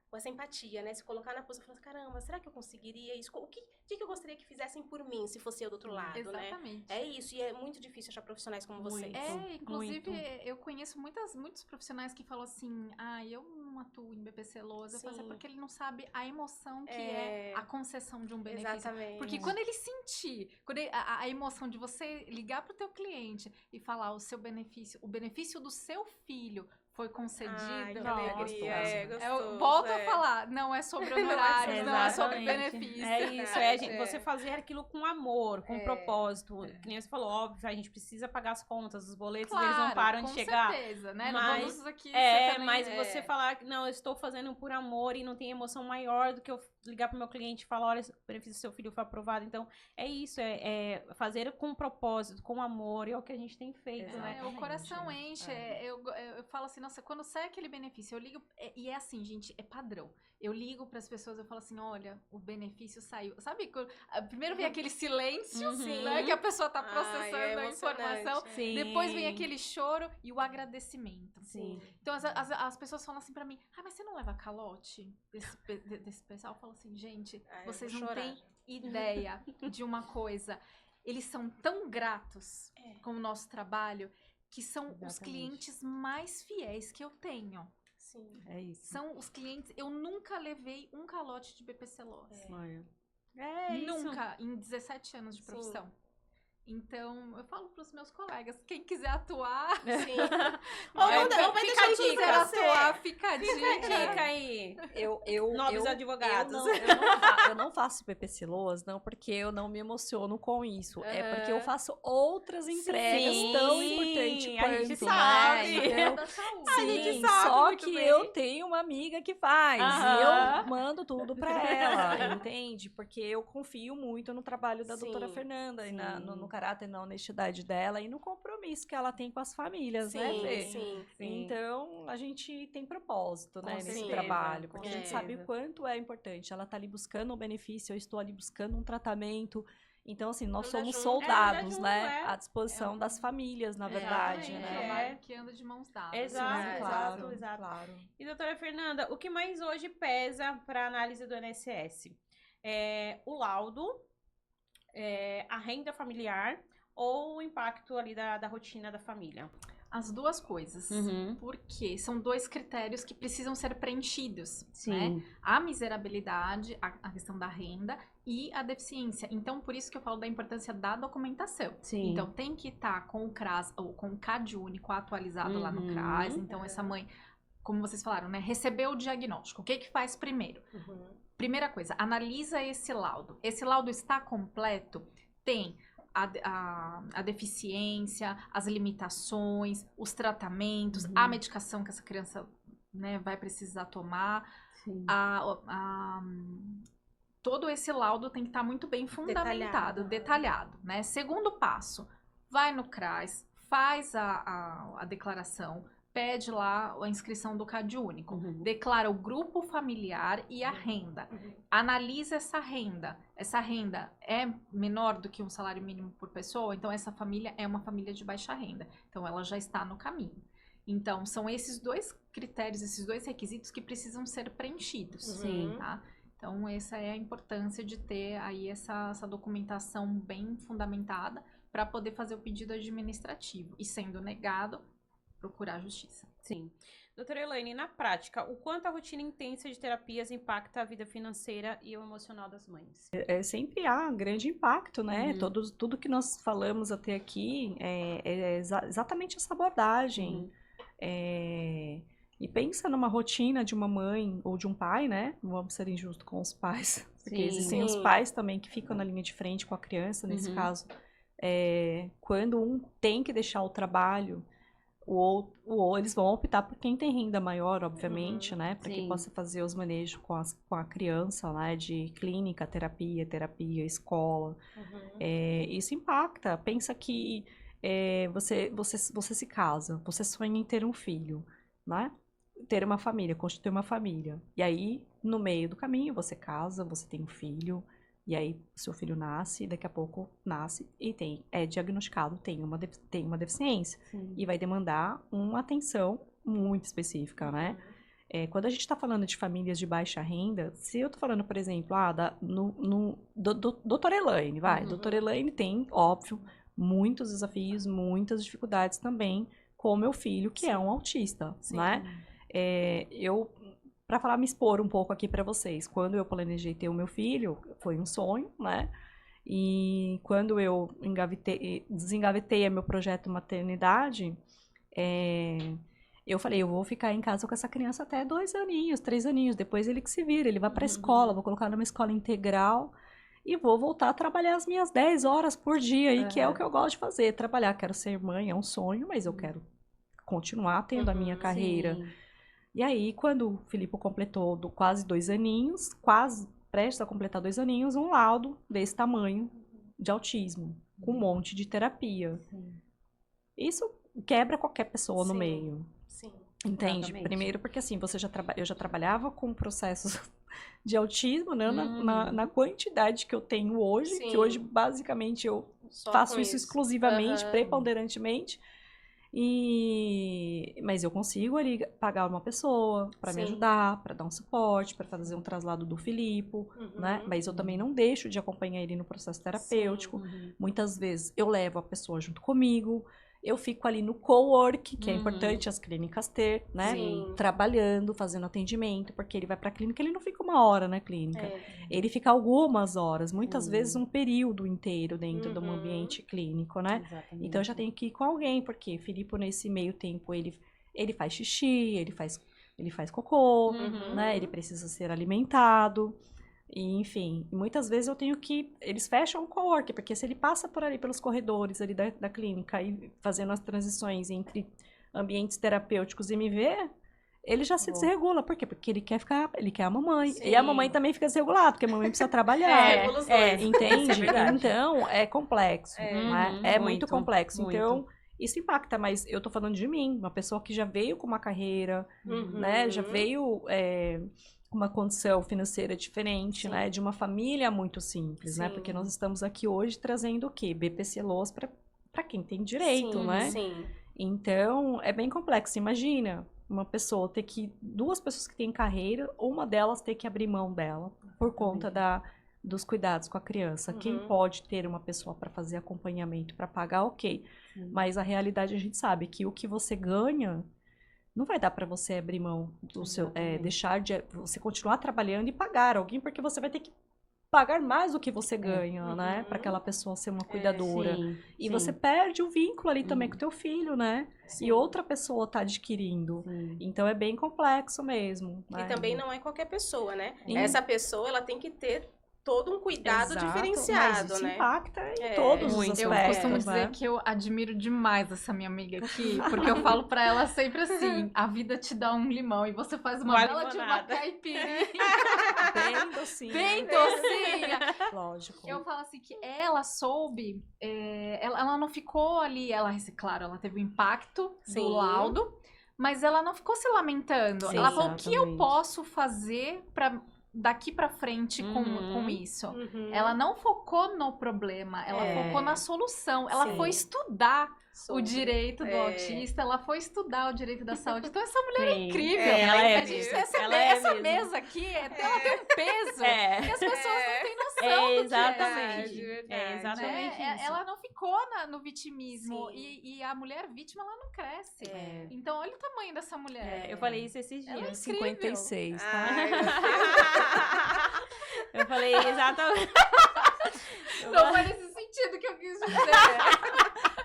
com essa empatia, né? Se colocar na posição e falar, caramba, será que eu conseguiria isso? O que eu gostaria que fizessem por mim, se fosse eu do outro lado, né? Exatamente. É isso, e é muito difícil achar profissionais como vocês. Inclusive, muito. eu conheço muitos profissionais que falam assim, eu não não atuo em BPC Loas. Eu falo assim, porque ele não sabe a emoção que é a concessão de um benefício. Exatamente. Porque quando ele sentir, a emoção de você ligar pro teu cliente e falar o seu benefício, o benefício do seu filho foi concedido. Ai, que Nossa, alegria, é gostoso. Eu volto a falar, não é sobre honorários, não é sobre benefício. É isso, você fazer aquilo com amor, com propósito. Que nem você falou, óbvio, a gente precisa pagar as contas, os boletos, Claro, eles não param de chegar. Com certeza, né? Mas, não vamos aqui mas você falar, não, eu estou fazendo por amor e não tem emoção maior do que eu ligar pro meu cliente e falar, olha, o benefício do seu filho foi aprovado. Então, é isso, é fazer com propósito, com amor, e é o que a gente tem feito, né? O coração enche, eu falo assim, nossa, quando sai aquele benefício, eu ligo, e é assim, gente, é padrão. Eu ligo para as pessoas, eu falo assim, olha, o benefício saiu. Sabe, primeiro vem aquele silêncio, né, que a pessoa tá processando a informação. Sim. Depois vem aquele choro e o agradecimento. Sim. Então, as pessoas falam assim para mim, mas você não leva calote desse pessoal? Eu falo assim, gente, vocês não têm ideia de uma coisa. Eles são tão gratos com o nosso trabalho que são os clientes mais fiéis que eu tenho. Sim. É isso. São os clientes... Eu nunca levei um calote de BPC Loas. Nunca, em 17 anos de profissão. Então, eu falo pros meus colegas, quem quiser atuar... Sim. Fica a dica. Atuar, fica a dica. Dica aí. Novos advogados. Eu não faço PPC Loas, não, porque eu não me emociono com isso. É porque eu faço outras entregas tão importantes quanto, a gente sabe. Então, A gente sim, sabe só muito que bem. eu tenho uma amiga que faz. E eu mando tudo pra ela, entende? Porque eu confio muito no trabalho da doutora Fernanda e no caráter, na honestidade dela e no compromisso que ela tem com as famílias, né, Fê? Sim. Então, a gente tem propósito, né, nesse certeza, trabalho, com porque a gente certeza. sabe o quanto é importante. Ela tá ali buscando um benefício, eu estou ali buscando um tratamento. Então, assim, nós Anda somos junto. soldados, junto, né, à disposição das famílias, na verdade, É um né? trabalho que anda de mãos dadas. Exato, Sim, exato. claro. E, doutora Fernanda, o que mais hoje pesa para a análise do INSS? O laudo, a renda familiar ou o impacto ali da rotina da família? As duas coisas. Porque são dois critérios que precisam ser preenchidos. Sim. Né? A miserabilidade, a questão da renda e a deficiência. Então, por isso que eu falo da importância da documentação. Sim. Então, tem que estar com o CRAS, ou com o CAD único atualizado lá no CRAS. Então, essa mãe, como vocês falaram, né? Recebeu o diagnóstico. O que faz primeiro? Primeira coisa, analisa esse laudo. Esse laudo está completo? Tem a deficiência, as limitações, os tratamentos, a medicação que essa criança, né, vai precisar tomar. Todo esse laudo tem que estar muito bem fundamentado, detalhado, né? Segundo passo, vai no CRAS, faz a declaração, pede lá a inscrição do CAD único, declara o grupo familiar e a renda, analisa essa renda. Essa renda é menor do que um salário mínimo por pessoa, então essa família é uma família de baixa renda, então ela já está no caminho. Então, são esses dois critérios, esses dois requisitos que precisam ser preenchidos. Sim. Tá? Então, essa é a importância de ter aí essa documentação bem fundamentada para poder fazer o pedido administrativo. E sendo negado, procurar a justiça. Sim. Doutora Elaine, na prática, o quanto a rotina intensa de terapias impacta a vida financeira e o emocional das mães? Sempre há grande impacto, né? Tudo que nós falamos até aqui é exatamente essa abordagem. E pensa numa rotina de uma mãe ou de um pai, né? Não vamos ser injustos com os pais, porque existem os pais também que ficam na linha de frente com a criança, nesse caso. Quando um tem que deixar o trabalho, eles vão optar por quem tem renda maior, obviamente, né? Para que possa fazer os manejos com a criança, né? De clínica, terapia, escola. Isso impacta. Pensa que você se casa, você sonha em ter um filho, né? Ter uma família, constituir uma família. E aí, no meio do caminho, você casa, você tem um filho, e aí seu filho nasce, daqui a pouco nasce e é diagnosticado, tem uma deficiência. E vai demandar uma atenção muito específica, né? Quando a gente está falando de famílias de baixa renda, se eu estou falando, por exemplo, doutora Elaine, doutora Elaine tem, óbvio, muitos desafios, muitas dificuldades também com o meu filho, que é um autista, né? para falar, me expor um pouco aqui para vocês. Quando eu planejei ter o meu filho, foi um sonho, né? E quando eu desengavetei meu projeto maternidade, eu falei, eu vou ficar em casa com essa criança até 2 aninhos, 3 aninhos. Depois ele que se vira, ele vai para a escola, vou colocar numa escola integral e vou voltar a trabalhar as minhas 10 horas por dia, aí, que é o que eu gosto de fazer, trabalhar. Quero ser mãe, é um sonho, mas eu quero continuar tendo a minha carreira. Sim. E aí, quando o Filipe completou quase 2 aninhos, quase prestes a completar 2 aninhos, um laudo desse tamanho de autismo, com um monte de terapia. Sim. Isso quebra qualquer pessoa no Sim. meio. Sim. Entende? Exatamente. Primeiro porque assim, eu já trabalhava com processos de autismo, né? Na quantidade que eu tenho hoje, Sim. que hoje basicamente eu Só faço com isso exclusivamente, Aham. preponderantemente. Mas eu consigo ali pagar uma pessoa para me Sim. ajudar, para dar um suporte, para fazer um traslado do Filipe, né? Mas eu também não deixo de acompanhar ele no processo terapêutico. Muitas vezes eu levo a pessoa junto comigo, eu fico ali no co-work, que é importante as clínicas ter, né? Sim. Trabalhando, fazendo atendimento, porque ele vai pra clínica, ele não fica 1 hora na clínica. É. Ele fica algumas horas, muitas vezes um período inteiro dentro de um Uhum. ambiente clínico, né? Exatamente. Então eu já tenho que ir com alguém, porque Filipe, nesse meio tempo, ele faz xixi, ele faz cocô, né? Ele precisa ser alimentado. E, enfim, muitas vezes eu tenho que... Eles fecham o cowork, porque se ele passa por ali, pelos corredores ali da clínica, e fazendo as transições entre ambientes terapêuticos e me vê, ele já se desregula. Por quê? Porque ele quer a mamãe. Sim. E a mamãe também fica desregulada, porque a mamãe precisa trabalhar. Regula os dois. Entende? Isso é verdade. Então, é complexo, né? É muito muito, complexo. muito. Então, isso impacta, mas eu tô falando de mim, uma pessoa que já veio com uma carreira, né? Já veio com uma condição financeira diferente, Sim. né? De uma família muito simples, né? Sim. Porque nós estamos aqui hoje trazendo o quê? BPC Loas para quem tem direito, Sim, né? Sim. Então, é bem complexo. Imagina uma pessoa ter que... 2 pessoas que têm carreira, uma delas ter que abrir mão dela por conta dos cuidados com a criança. Quem pode ter uma pessoa para fazer acompanhamento, para pagar, ok. Mas a realidade a gente sabe que o que você ganha não vai dar para você abrir mão do seu... deixar de... Você continuar trabalhando e pagar alguém, porque você vai ter que pagar mais do que você ganha, né? Para aquela pessoa ser uma cuidadora. E você perde o vínculo ali também com o teu filho, né? Sim. E outra pessoa tá adquirindo. Então é bem complexo mesmo. E né? também não é qualquer pessoa, né? Sim. Essa pessoa, ela tem que ter todo um cuidado Exato, diferenciado, mas isso né? impacta em todos os Eu aspectos, costumo né? dizer que eu admiro demais essa minha amiga aqui, porque eu falo pra ela sempre assim: a vida te dá um limão e você faz uma bela de uma limonada. caipirinha. Bem docinho. Bem docinha. Lógico. Eu falo assim que ela soube, ela não ficou ali, claro, ela teve o impacto Sim. do laudo, mas ela não ficou se lamentando. Sim, Ela falou: o que eu exatamente. posso fazer daqui pra frente com isso? Ela não focou no problema, ela focou na solução. Ela Sim. foi estudar o Sobre. direito do autista, ela foi estudar o direito da saúde. Então essa mulher é Sim. incrível. Ela é A gente mesmo. essa Ela é essa mesmo. mesa aqui, ela tem um peso que as pessoas não têm noção do que Exatamente. Verdade. É exatamente né? isso. Ela não ficou no vitimismo. Sim. E a mulher vítima, ela não cresce. É. Então, olha o tamanho dessa mulher. Eu falei isso esses Ela é dias. incrível. 56, tá? Ai, meu Deus. Eu falei exatamente. Não foi nesse sentido que eu quis dizer.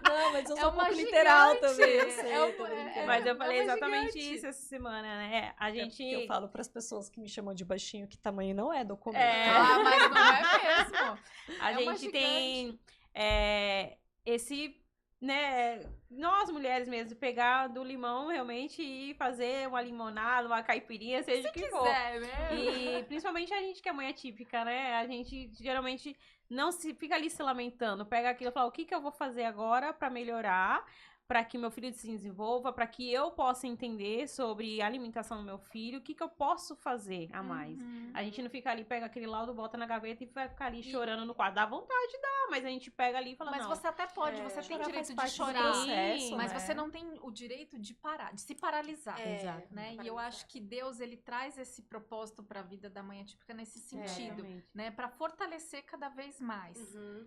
Não, mas eu sou um uma pouco literal gigante. também, eu sei. É uma- tô brincando. Mas eu falei uma exatamente gigante. isso essa semana, né? A É gente. porque eu falo para as pessoas que me chamam de baixinho que tamanho não é documento. Ah, mas não é mesmo. A É uma gente tem esse, né, nós mulheres mesmo, pegar do limão realmente e fazer uma limonada, uma caipirinha, seja o que for. quiser, né? E principalmente a gente que é mãe atípica, né? A gente geralmente não se fica ali se lamentando, pega aquilo e fala: o que que eu vou fazer agora pra melhorar? Para que meu filho se desenvolva, para que eu possa entender sobre a alimentação do meu filho, o que que eu posso fazer a mais. A gente não fica ali, pega aquele laudo, bota na gaveta e vai ficar ali chorando no quadro. Dá vontade, dá, mas a gente pega ali e fala: Mas não. você até pode, você tem chorar direito de faz parte do chorar, processo, mas né? você não tem o direito de parar, de se paralisar. Exato. Né? E eu acho que Deus, ele traz esse propósito para a vida da mãe atípica nesse sentido, Exatamente. né? Para fortalecer cada vez mais.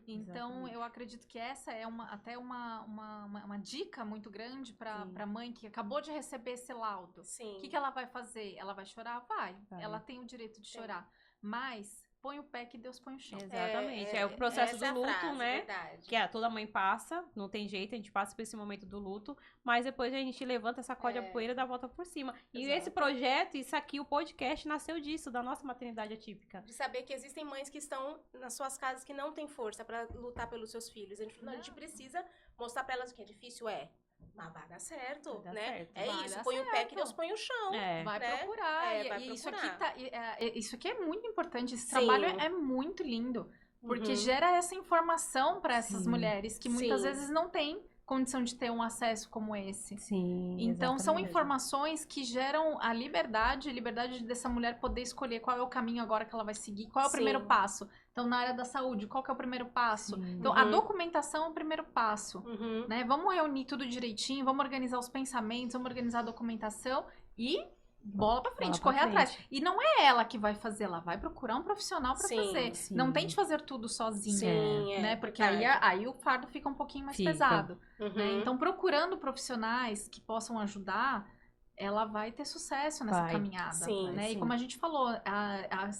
Então, Exatamente. eu acredito que essa é até uma dica dica muito grande pra mãe que acabou de receber esse laudo. Sim. O que ela vai fazer? Ela vai chorar? Vai. Ela tem o direito de chorar. Mas põe o pé que Deus põe o chão. Exatamente. É o processo do luto, frase, né? Verdade. Que toda mãe passa, não tem jeito, a gente passa por esse momento do luto, mas depois a gente levanta, sacode a poeira e dá a volta por cima. E Exato. esse projeto, isso aqui, o podcast, nasceu disso, da nossa maternidade atípica. De saber que existem mães que estão nas suas casas que não têm força pra lutar pelos seus filhos. A gente falou, não, a gente precisa mostrar pra elas o que é difícil, mas vai dar certo, Vai dar né? certo. É Vai isso, dar põe o pé certo. que Deus põe o chão. Vai né? procurar. Vai E procurar. isso aqui é muito importante. Esse Sim. trabalho é muito lindo. Porque gera essa informação para essas mulheres que muitas Sim. vezes não têm condição de ter um acesso como esse. Sim, Então, são informações que geram a liberdade dessa mulher poder escolher qual é o caminho agora que ela vai seguir, qual é o Sim. primeiro passo. Então, na área da saúde, qual que é o primeiro passo? Sim. Então, a documentação é o primeiro passo. Uhum. Né? Vamos reunir tudo direitinho, vamos organizar os pensamentos, vamos organizar a documentação e bola pra frente, correr atrás. E não é ela que vai fazer, ela vai procurar um profissional pra fazer. sim. Não tente fazer tudo sozinha, Sim, né? Porque verdade. aí o fardo fica um pouquinho mais Fica. pesado. Uhum. Né? Então, procurando profissionais que possam ajudar, ela vai ter sucesso nessa Vai. caminhada. Sim, né? sim. E como a gente falou,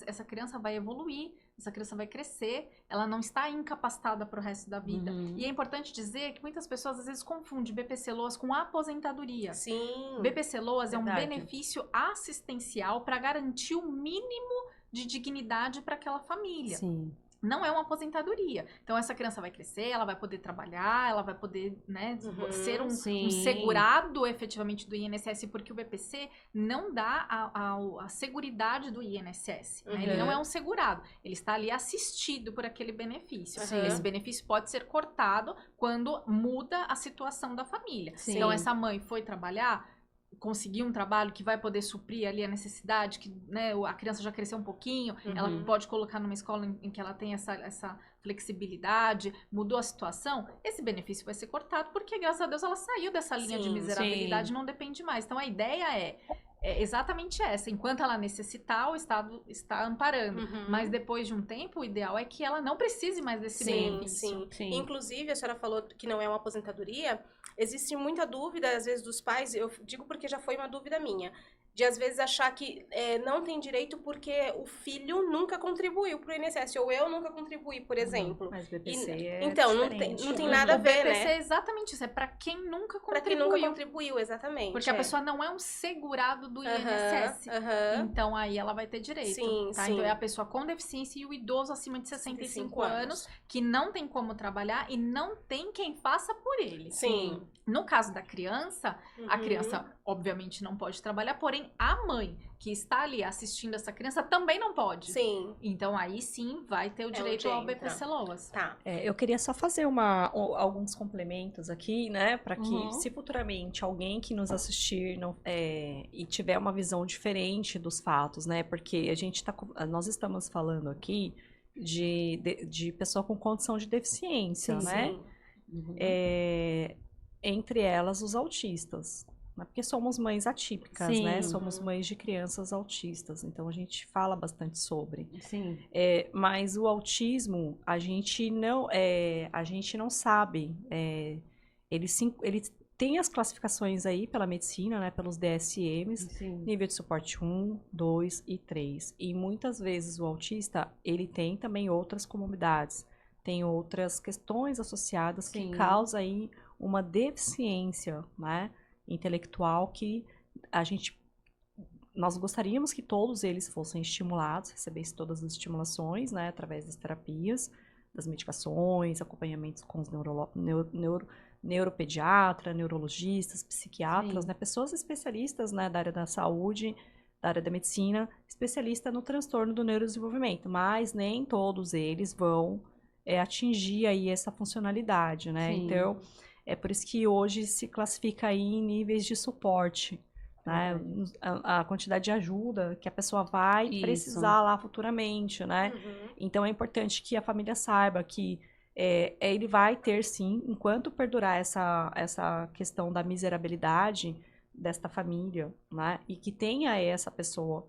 essa criança vai evoluir, essa criança vai crescer, ela não está incapacitada para o resto da vida. E é importante dizer que muitas pessoas às vezes confundem BPC-LOAS com aposentadoria. Sim. BPC-LOAS é um Verdade. benefício assistencial para garantir o mínimo de dignidade para aquela família. Sim. Não é uma aposentadoria. Então, essa criança vai crescer, ela vai poder trabalhar, ela vai poder, né, ser um Sim. segurado efetivamente do INSS, porque o BPC não dá a seguridade do INSS. Né? Ele não é um segurado. Ele está ali assistido por aquele benefício. Uhum. Esse benefício pode ser cortado quando muda a situação da família. Sim. Então, essa mãe foi trabalhar, conseguir um trabalho que vai poder suprir ali a necessidade, que, né, a criança já cresceu um pouquinho, ela pode colocar numa escola em que ela tem essa flexibilidade, mudou a situação, esse benefício vai ser cortado, porque graças a Deus ela saiu dessa linha de Sim, miserabilidade, não depende mais. Então a ideia é exatamente essa, enquanto ela necessitar, o Estado está amparando, mas depois de um tempo, o ideal é que ela não precise mais desse benefício. Sim. Inclusive, a senhora falou que não é uma aposentadoria, existe muita dúvida, às vezes, dos pais, eu digo porque já foi uma dúvida minha, de às vezes achar que não tem direito porque o filho nunca contribuiu pro INSS, ou eu nunca contribuí, por exemplo. Mas BPC Então, não tem nada a ver, O BPC né? é exatamente isso, é pra quem nunca Pra quem contribuiu. nunca contribuiu, exatamente. Porque a pessoa não é um segurado do INSS. Então, aí ela vai ter direito. Sim, tá? sim. Então, é a pessoa com deficiência e o idoso acima de 65 anos, que não tem como trabalhar e não tem quem faça por ele. Sim. No caso da criança, a criança, obviamente, não pode trabalhar, porém, a mãe que está ali assistindo essa criança também não pode. Sim. Então, aí sim, vai ter o direito ao BPC-LOAS. Tá. Eu queria só fazer alguns complementos aqui, né? Para que, se futuramente alguém que nos assistir e tiver uma visão diferente dos fatos, né? Porque nós estamos falando aqui de pessoa com condição de deficiência, né? Sim. Entre elas, os autistas. Né? Porque somos mães atípicas, né? Somos mães de crianças autistas. Então, a gente fala bastante sobre. Sim. Mas o autismo, a gente não sabe. Ele tem as classificações aí pela medicina, né? Pelos DSMs. Sim. Nível de suporte 1, 2 e 3. E muitas vezes o autista, ele tem também outras comorbidades. Tem outras questões associadas que causam aí uma deficiência, né, intelectual que nós gostaríamos que todos eles fossem estimulados, recebessem todas as estimulações, né, através das terapias, das medicações, acompanhamentos com os neuropediatra, neurologistas, psiquiatras, né, pessoas especialistas, né, da área da saúde, da área da medicina, especialista no transtorno do neurodesenvolvimento, mas nem todos eles vão atingir aí essa funcionalidade, né? Sim. Então, é por isso que hoje se classifica aí em níveis de suporte, né? A quantidade de ajuda que a pessoa vai precisar lá futuramente, né? Então, é importante que a família saiba que ele vai ter, sim, enquanto perdurar essa questão da miserabilidade desta família, né? E que tenha essa pessoa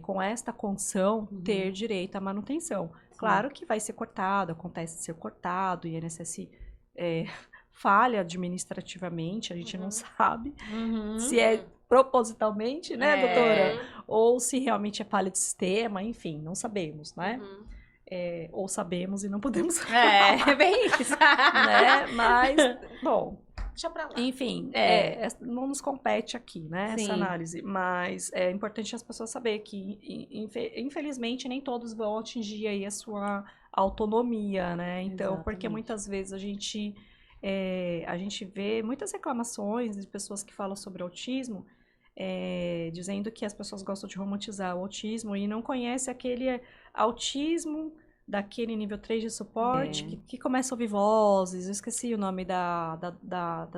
com esta condição ter direito à manutenção. Claro que vai ser cortado, acontece de ser cortado, e o INSS falha administrativamente, a gente não sabe Uhum. se é propositalmente, né, É. doutora? Ou se realmente é falha de sistema, enfim, não sabemos, né? Uhum. Ou sabemos e não podemos É bem isso. né? Mas, bom, Deixa pra lá. enfim, não nos compete aqui, né, Sim. essa análise. Mas é importante as pessoas saberem que, infelizmente, nem todos vão atingir aí a sua autonomia, né? Então, porque Exatamente. muitas vezes a gente vê muitas reclamações de pessoas que falam sobre autismo, dizendo que as pessoas gostam de romantizar o autismo e não conhecem aquele autismo daquele nível 3 de suporte, que começa a ouvir vozes, eu esqueci o nome da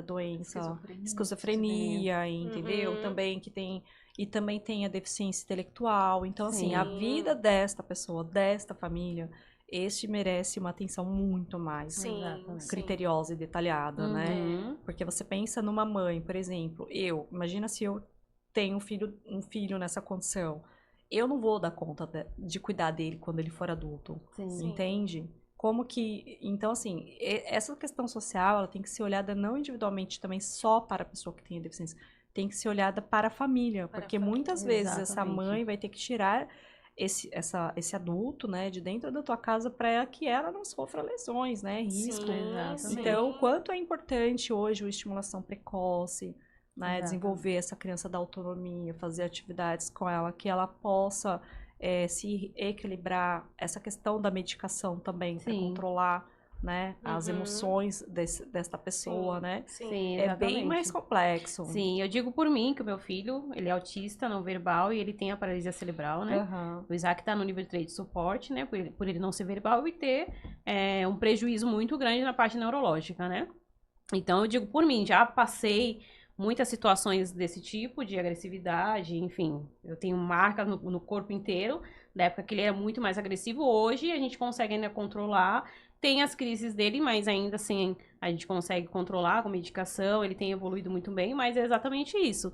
doença, esquizofrenia, entendeu? Uhum. Também que tem, e também tem a deficiência intelectual, então assim, a Sim. vida desta pessoa, desta família, este merece uma atenção muito mais Sim, Exatamente. criteriosa e detalhada, né? Uhum. Porque você pensa numa mãe, por exemplo, imagina se eu tenho um filho nessa condição, eu não vou dar conta de cuidar dele quando ele for adulto, Sim. entende? Como que, então assim, essa questão social, ela tem que ser olhada não individualmente também só para a pessoa que tem a deficiência, tem que ser olhada para a família, Para a porque família. muitas vezes essa Exatamente. mãe vai ter que tirar esse adulto, né, de dentro da tua casa para que ela não sofra lesões, né, risco. Exatamente. Então, o quanto é importante hoje a estimulação precoce, né, Exatamente. desenvolver essa criança da autonomia, fazer atividades com ela, que ela possa se equilibrar, essa questão da medicação também, para Sim. controlar, né, as Uhum. emoções desta pessoa, Sim, né? sim. Sim, É exatamente. bem mais complexo. Sim, eu digo por mim que o meu filho, ele é autista não verbal e ele tem a paralisia cerebral, né? Aham. O Isaac tá no nível 3 de suporte, né? Por ele não ser verbal e ter um prejuízo muito grande na parte neurológica, né? Então, eu digo por mim, já passei muitas situações desse tipo, de agressividade, enfim. Eu tenho marcas no corpo inteiro, da época que ele era muito mais agressivo. Hoje, a gente consegue ainda controlar. Tem as crises dele, mas ainda assim, a gente consegue controlar com medicação. Ele tem evoluído muito bem, mas é exatamente isso.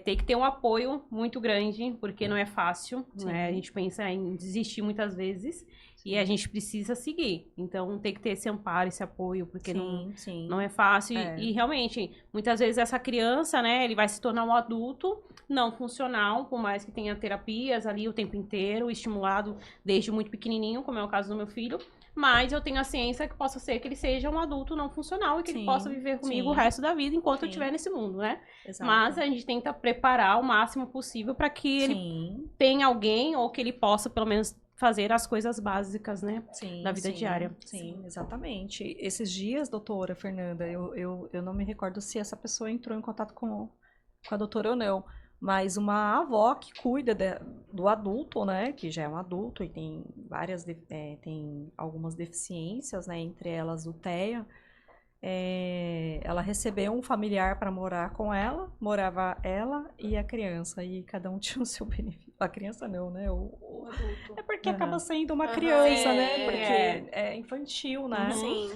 Tem que ter um apoio muito grande, porque não é fácil, né? A gente pensa em desistir muitas vezes. E a gente precisa seguir. Então, tem que ter esse amparo, esse apoio, porque não é fácil. E realmente, muitas vezes essa criança, né, ele vai se tornar um adulto não funcional, por mais que tenha terapias ali o tempo inteiro, estimulado desde muito pequenininho, como é o caso do meu filho. Mas eu tenho a ciência que possa ser que ele seja um adulto não funcional e que ele possa viver comigo o resto da vida enquanto eu estiver nesse mundo, né? Exato. Mas a gente tenta preparar o máximo possível para que ele tenha alguém ou que ele possa, pelo menos, fazer as coisas básicas, né, da vida diária. Sim, exatamente. Esses dias, doutora Fernanda, eu não me recordo se essa pessoa entrou em contato com a doutora ou não, mas uma avó que cuida do adulto, né, que já é um adulto e tem tem algumas deficiências, né, entre elas o TEA, ela recebeu um familiar para morar com ela, morava ela e a criança, e cada um tinha o seu benefício. A criança não, né? O adulto. É porque acaba sendo uma criança, Sim, né? Porque é infantil, né? Sim.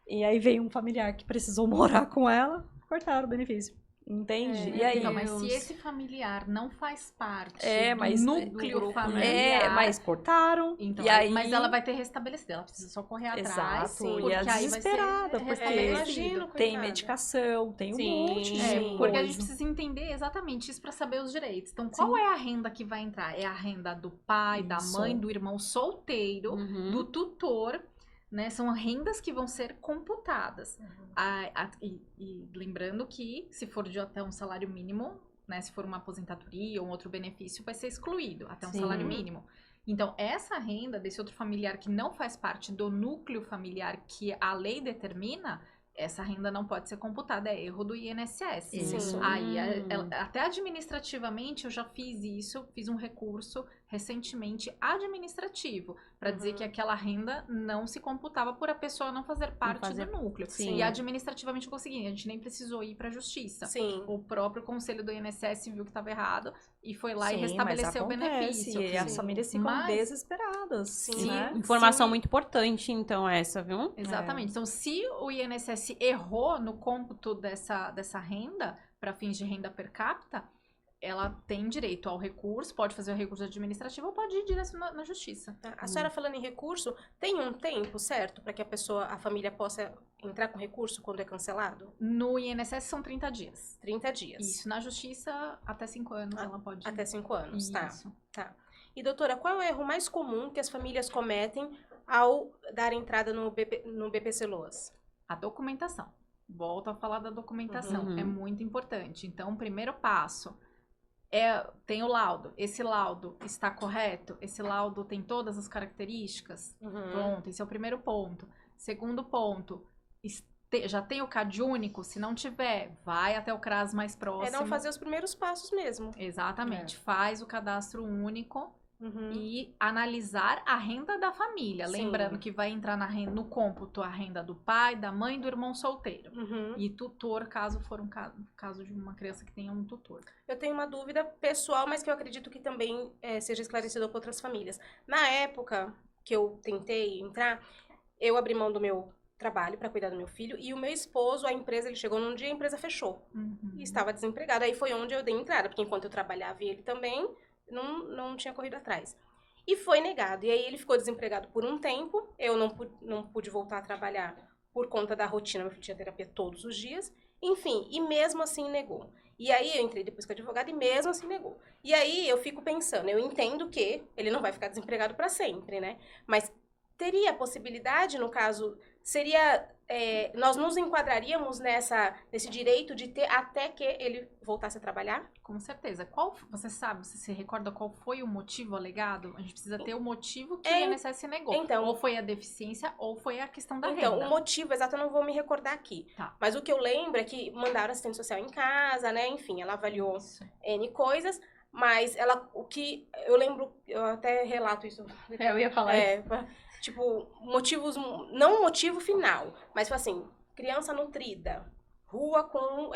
E aí veio um familiar que precisou morar com ela, cortaram o benefício. Entende? E aí, Então, mas se esse familiar não faz parte mas do núcleo grupo, familiar... mas cortaram. Então, e aí, mas ela vai ter restabelecido, ela precisa só correr atrás. Exato, Porque e é aí vai ser desesperada, porque restabelecido. imagino, tem coitada. medicação, tem um Sim. monte de Porque a coisa. gente precisa entender exatamente isso para saber os direitos. Então, qual é a renda que vai entrar? É a renda do pai, da Isso. mãe, do irmão solteiro, Uhum. do tutor, né? São rendas que vão ser computadas. E lembrando que, se for de até um salário mínimo, né? Se for uma aposentadoria ou um outro benefício, vai ser excluído até um Sim. salário mínimo. Então, essa renda desse outro familiar que não faz parte do núcleo familiar que a lei determina, essa renda não pode ser computada, é erro do INSS. Isso. Aí, até administrativamente, eu já fiz isso, fiz um recurso recentemente administrativo, para dizer que aquela renda não se computava por a pessoa não fazer parte do núcleo. Sim. E administrativamente eu consegui, a gente nem precisou ir para a justiça. Sim. O próprio conselho do INSS viu que estava errado e foi lá e Sim, restabeleceu o mas acontece, benefício. E as Sim. famílias ficam Mas- desesperadas. Sim. Né? Informação Sim. muito importante, então, essa, viu? Exatamente. Então, se o INSS errou no cômputo dessa renda, para fins de renda per capita, ela tem direito ao recurso, pode fazer o recurso administrativo ou pode ir direto na justiça. A senhora falando em recurso, tem um tempo certo para que a família possa entrar com recurso quando é cancelado? No INSS são 30 dias. 30 dias. Isso, na justiça, até 5 anos ela pode... Até 5 anos, Isso. tá. E doutora, qual é o erro mais comum que as famílias cometem ao dar entrada no BPC Loas? A documentação. Volto a falar da documentação. Uhum. É muito importante. Então, o primeiro passo tem o laudo. Esse laudo está correto? Esse laudo tem todas as características? Pronto, esse é o primeiro ponto. Segundo ponto, já tem o CAD único? Se não tiver, vai até o CRAS mais próximo. É não fazer os primeiros passos mesmo. Exatamente. Faz o cadastro único e analisar a renda da família. Sim. Lembrando que vai entrar no cômputo a renda do pai, da mãe e do irmão solteiro. E tutor, caso for um caso de uma criança que tenha um tutor. Eu tenho uma dúvida pessoal, mas que eu acredito que também seja esclarecida para outras famílias. Na época que eu tentei entrar, eu abri mão do meu trabalho para cuidar do meu filho e o meu esposo, a empresa, ele chegou num dia, a empresa fechou. E estava desempregado. Aí foi onde eu dei entrada, porque enquanto eu trabalhava e ele também, não tinha corrido atrás. E foi negado. E aí ele ficou desempregado por um tempo, eu não pude voltar a trabalhar por conta da rotina, meu filho tinha terapia todos os dias. Enfim, e mesmo assim negou. E aí eu entrei depois com advogado e mesmo assim negou. E aí eu fico pensando, eu entendo que ele não vai ficar desempregado para sempre, né? Mas teria a possibilidade, no caso, seria... nós nos enquadraríamos nesse direito de ter até que ele voltasse a trabalhar? Com certeza. Você se recorda qual foi o motivo alegado? A gente precisa ter o motivo que o INSS negou. Então, ou foi a deficiência, ou foi a questão da renda. Então, o motivo exato eu não vou me recordar aqui. Tá. Mas o que eu lembro é que mandaram assistente social em casa, né? Enfim, ela avaliou N coisas. Mas o que eu lembro, eu até relato isso. Eu ia falar isso. Tipo, motivos, não o motivo final, mas tipo assim, criança nutrida, rua com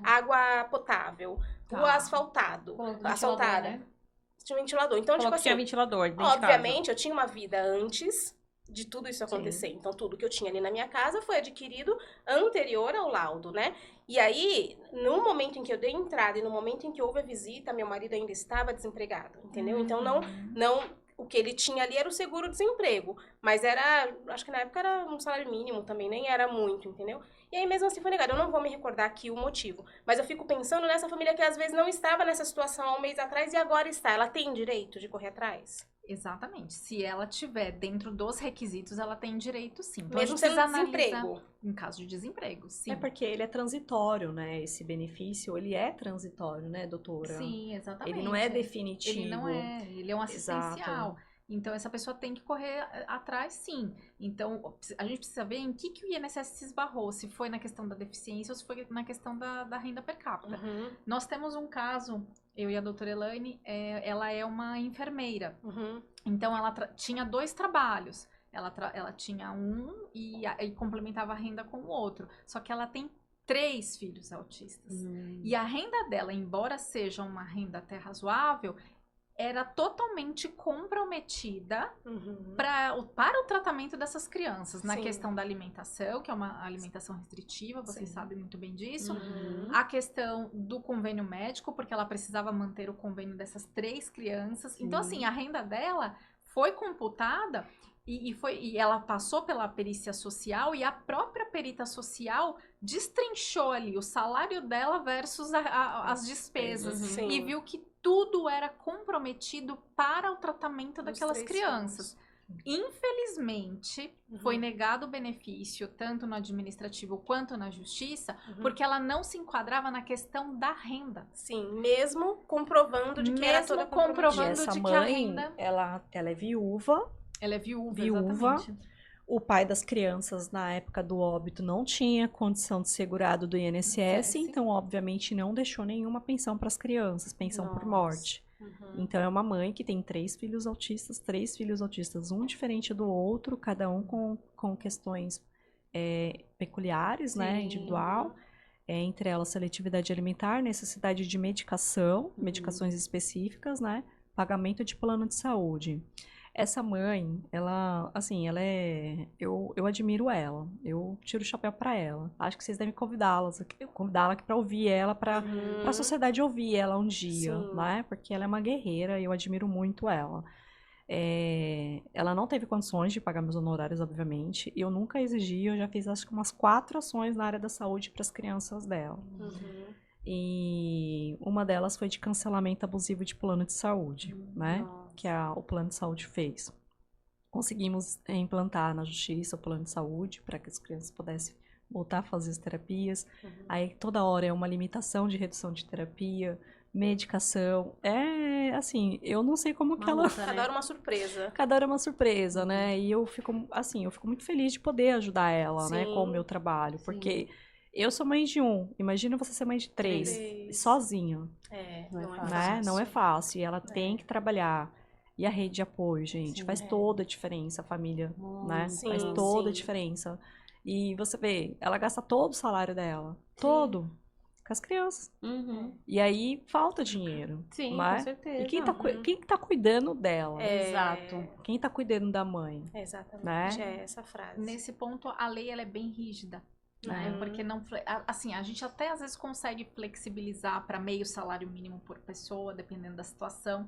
água potável, rua asfaltada. Né? Tinha um ventilador. Então, tipo assim, tinha ventilador dentro obviamente, de casa. eu tinha uma vida antes de tudo isso acontecer. Então, tudo que eu tinha ali na minha casa foi adquirido anterior ao laudo, né? E aí, no momento em que eu dei entrada e no momento em que houve a visita, meu marido ainda estava desempregado, entendeu? Então, o que ele tinha ali era o seguro-desemprego, mas acho que na época era um salário mínimo também, nem era muito, entendeu? E aí mesmo assim foi negado. Eu não vou me recordar aqui o motivo, mas eu fico pensando nessa família que às vezes não estava nessa situação há um mês atrás e agora está. Ela tem direito de correr atrás? Exatamente. Se ela tiver dentro dos requisitos, ela tem direito sim. Então, mesmo sendo desemprego. Em caso de desemprego, sim. É porque ele é transitório, né? Esse benefício, ele é transitório, né, doutora? Sim, exatamente. Ele não é definitivo. Ele não é, ele é um assistencial. Exato. Então, essa pessoa tem que correr atrás, sim. Então, a gente precisa ver em que o INSS se esbarrou. Se foi na questão da deficiência ou se foi na questão da renda per capita. Nós temos um caso, eu e a doutora Elaine, ela é uma enfermeira. Então, ela tinha 2 trabalhos. Ela tinha um e complementava a renda com o outro. Só que ela tem 3 filhos autistas. E a renda dela, embora seja uma renda até razoável, era totalmente comprometida para o tratamento dessas crianças. Na questão da alimentação, que é uma alimentação restritiva, vocês sabem muito bem disso. A questão do convênio médico, porque ela precisava manter o convênio dessas 3 crianças. Então, assim, a renda dela foi computada e ela passou pela perícia social e a própria perita social destrinchou ali o salário dela versus as despesas. E viu que tudo era comprometido para o tratamento daquelas crianças. Infelizmente, foi negado o benefício, tanto no administrativo quanto na justiça, porque ela não se enquadrava na questão da renda. Sim, mesmo comprovando de que era toda comprometida. E essa de mãe, que a renda... ela é viúva. Ela é viúva, exatamente. O pai das crianças, na época do óbito, não tinha condição de segurado do INSS, então, obviamente, não deixou nenhuma pensão para as crianças, pensão por morte. Então, é uma mãe que tem 3 filhos autistas, um diferente do outro, cada um com questões peculiares, né, individual. Entre elas, seletividade alimentar, necessidade de medicação, medicações específicas, né, pagamento de plano de saúde. Essa mãe, ela, assim, ela é... Eu admiro ela. Eu tiro o chapéu pra ela. Acho que vocês devem convidá-la aqui pra ouvir ela, pra sociedade ouvir ela um dia, Sim. né? Porque ela é uma guerreira e eu admiro muito ela. Ela não teve condições de pagar meus honorários, obviamente. Eu nunca exigi, eu já fiz acho que umas 4 ações na área da saúde para as crianças dela. E uma delas foi de cancelamento abusivo de plano de saúde, né? Que o plano de saúde fez. Conseguimos implantar na justiça o plano de saúde para que as crianças pudessem voltar a fazer as terapias. Aí toda hora é uma limitação de redução de terapia, medicação. Assim, eu não sei como que ela... luta, Cada hora uma surpresa. Cada hora é uma surpresa, né? E eu fico muito feliz de poder ajudar ela, né? Sim. Com o meu trabalho. Porque eu sou mãe de 1. Imagina você ser mãe de 3. Sozinha. Não é Né? fácil. Não é fácil. E ela tem que trabalhar. E a rede de apoio, gente, faz toda a diferença, a família, né? Sim, Faz toda a sim. diferença. E você vê, ela gasta todo o salário dela. Todo. Com as crianças. E aí, falta dinheiro. Sim, né? com certeza. E quem que tá cuidando dela? Exato. Quem tá cuidando da mãe? Exatamente, Né? é essa frase. Nesse ponto, a lei ela é bem rígida. Né? Porque não, assim, a gente até às vezes consegue flexibilizar para meio salário mínimo por pessoa, dependendo da situação.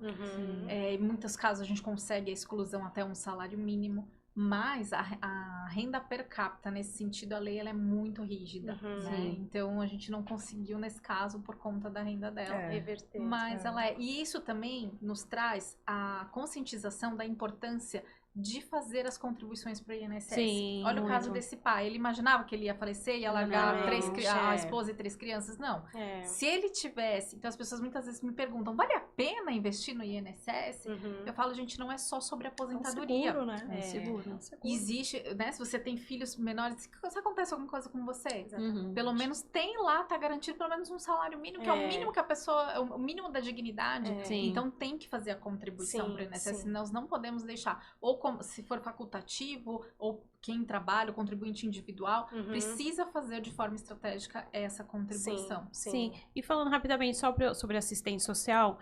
Em muitos casos a gente consegue a exclusão até um salário mínimo, mas a renda per capita, nesse sentido, a lei ela é muito rígida. Né? Então a gente não conseguiu nesse caso por conta da renda dela. Reverter. Mas ela é. E isso também nos traz a conscientização da importância de fazer as contribuições para o INSS. Sim, Olha o muito. caso desse pai. Ele imaginava que ele ia falecer e ia largar a esposa e 3 crianças? Não. Se ele tivesse... Então, as pessoas muitas vezes me perguntam, vale a pena investir no INSS? Eu falo, gente, não é só sobre aposentadoria. É um seguro, né? É seguro. Existe, né? Se você tem filhos menores, se acontece alguma coisa com você, Uhum. pelo menos tem lá, tá garantido pelo menos um salário mínimo, que é o mínimo que a pessoa, o mínimo da dignidade. Sim. Então tem que fazer a contribuição para o INSS, nós não podemos deixar. Ou se for facultativo, ou quem trabalha, o contribuinte individual, precisa fazer de forma estratégica essa contribuição. Sim. E falando rapidamente sobre assistente social,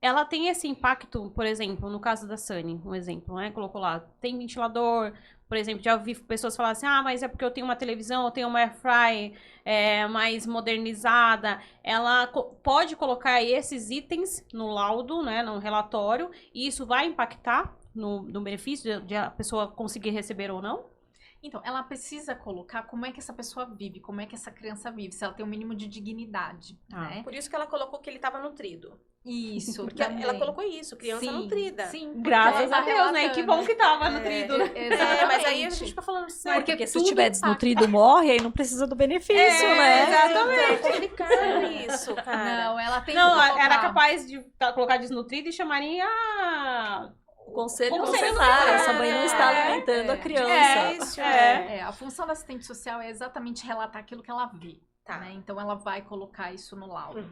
ela tem esse impacto, por exemplo, no caso da Sunny, um exemplo, né? Colocou lá, tem ventilador, por exemplo, já ouvi pessoas falar assim, mas é porque eu tenho uma televisão, eu tenho uma airfryer mais modernizada. Ela pode colocar esses itens no laudo, né, no relatório, e isso vai impactar no benefício de a pessoa conseguir receber ou não? Então, ela precisa colocar como é que essa pessoa vive, como é que essa criança vive, se ela tem um mínimo de dignidade, né? Por isso que ela colocou que ele estava nutrido. Isso, porque ela colocou isso, criança nutrida. Sim, graças a Deus, né? Que bom que tava nutrido, né? Mas aí a gente fica falando assim, porque se estiver desnutrido, morre, aí não precisa do benefício, né? Exatamente. É complicado isso, cara. Não, ela tem Não, que colocar... era capaz de colocar desnutrido e chamarem O conselho Conselho tutelar, tutelar, essa mãe não está alimentando a criança. A função da assistente social é exatamente relatar aquilo que ela vê. Né? Então ela vai colocar isso no laudo.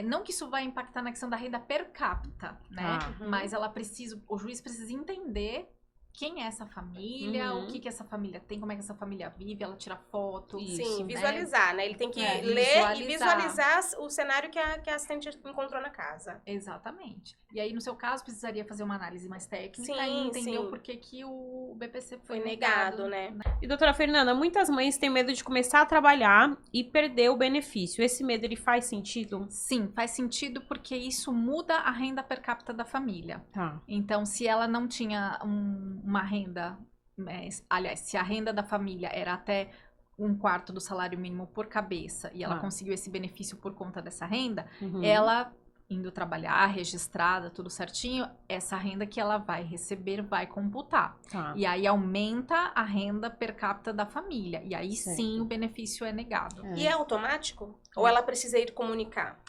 Não que isso vai impactar na questão da renda per capita, né? Mas ela precisa, o juiz precisa entender quem é essa família, o que essa família tem, como é que essa família vive, ela tira foto. Sim, visualizar, né? Ele tem que ler e visualizar o cenário que a assistente encontrou na casa. Exatamente. E aí, no seu caso, precisaria fazer uma análise mais técnica e entender o porquê que o BPC foi negado, né? E doutora Fernanda, muitas mães têm medo de começar a trabalhar e perder o benefício. Esse medo, ele faz sentido? Sim, faz sentido porque isso muda a renda per capita da família. Tá. Então, se ela não tinha uma renda... aliás, se a renda da família era até 1/4 do salário mínimo por cabeça e ela conseguiu esse benefício por conta dessa renda, ela... indo trabalhar, registrada, tudo certinho, essa renda que ela vai receber vai computar. E aí aumenta a renda per capita da família. E aí sim o benefício é negado. E é automático? Ou ela precisa ir comunicar?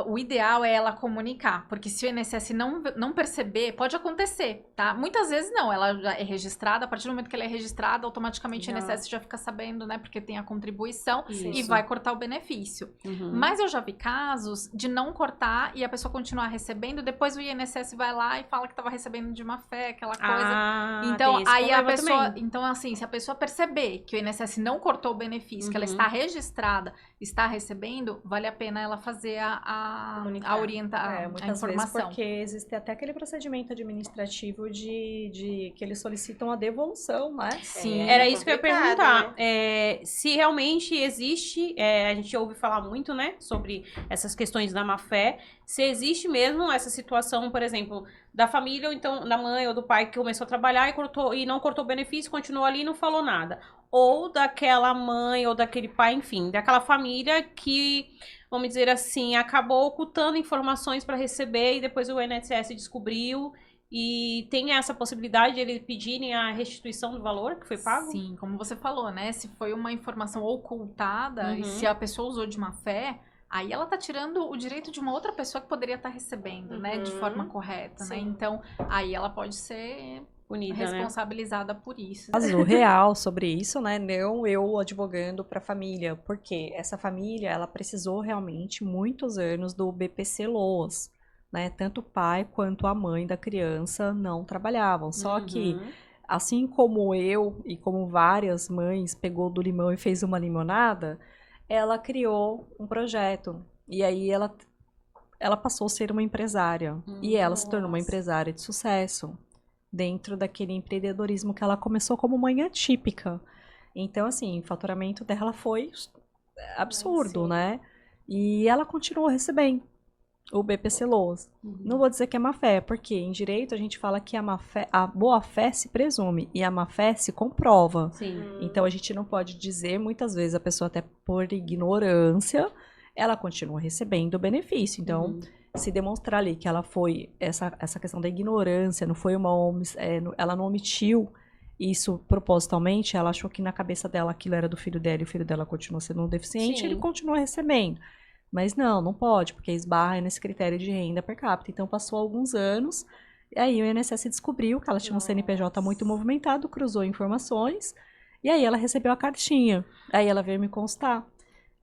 O ideal é ela comunicar, porque se o INSS não perceber, pode acontecer, tá? Muitas vezes não, ela já é registrada, a partir do momento que ela é registrada, automaticamente o INSS já fica sabendo, né? Porque tem a contribuição e vai cortar o benefício. Mas eu já vi casos de não cortar e a pessoa continuar recebendo, depois o INSS vai lá e fala que estava recebendo de má fé, aquela coisa. Então, aí a pessoa... Também. Então, assim, se a pessoa perceber que o INSS não cortou o benefício, que ela está registrada, está recebendo, vale a pena ela fazer a a orientar a muitas informação. vezes porque existe até aquele procedimento administrativo de que eles solicitam a devolução, né? Sim. Era isso que eu ia perguntar. Né? Se realmente existe, a gente ouve falar muito, né, sobre essas questões da má-fé, se existe mesmo essa situação, por exemplo, da família, ou então da mãe ou do pai que começou a trabalhar e não cortou o benefício, continuou ali e não falou nada. Ou daquela mãe ou daquele pai, enfim, daquela família que, vamos dizer assim, acabou ocultando informações para receber e depois o INSS descobriu. E tem essa possibilidade de eles pedirem a restituição do valor que foi pago? Sim, como você falou, né? Se foi uma informação ocultada e se a pessoa usou de má fé, aí ela tá tirando o direito de uma outra pessoa que poderia estar recebendo, né? De forma correta, né? Então, aí ela pode ser punida, responsabilizada, né, por isso. Caso real sobre isso, né? Não eu advogando para a família, porque essa família, ela precisou realmente muitos anos do BPC-LOAS, né? Tanto o pai quanto a mãe da criança não trabalhavam. Só que, assim como eu e como várias mães pegou do limão e fez uma limonada, ela criou um projeto. E aí ela passou a ser uma empresária. E ela se tornou uma empresária de sucesso dentro daquele empreendedorismo que ela começou como mãe atípica. Então, assim, o faturamento dela foi absurdo, né? E ela continuou recebendo o BPC-LOAS. Não vou dizer que é má-fé, porque em direito a gente fala que a boa-fé se presume e a má-fé se comprova. Então, a gente não pode dizer, muitas vezes, a pessoa até por ignorância, ela continua recebendo o benefício. Então, se demonstrar ali que ela foi, essa questão da ignorância, não foi ela não omitiu isso propositalmente, ela achou que na cabeça dela aquilo era do filho dela e o filho dela continua sendo um deficiente, ele continua recebendo. Mas não pode, porque esbarra nesse critério de renda per capita. Então, passou alguns anos, e aí o INSS descobriu que ela tinha um CNPJ muito movimentado, cruzou informações, e aí ela recebeu a cartinha. Aí ela veio me constar.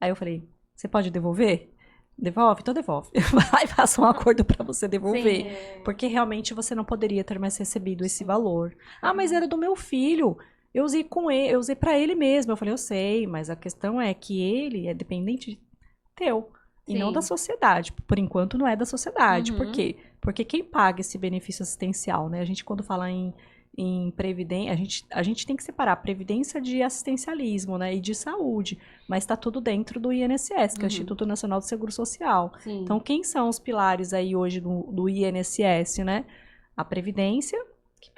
Aí eu falei, você pode devolver? Devolve? Então devolve. Vai, faça um acordo para você devolver. Porque realmente você não poderia ter mais recebido esse valor. Ah, mas era do meu filho. Eu usei com ele, eu usei para ele mesmo. Eu falei, eu sei, mas a questão é que ele é dependente teu. E não da sociedade. Por enquanto não é da sociedade. Por quê? Porque quem paga esse benefício assistencial, né? A gente quando fala em previdência, a gente tem que separar previdência de assistencialismo, né, e de saúde, mas está tudo dentro do INSS, que é o Instituto Nacional do Seguro Social. Então, quem são os pilares aí hoje do INSS, né? A previdência, que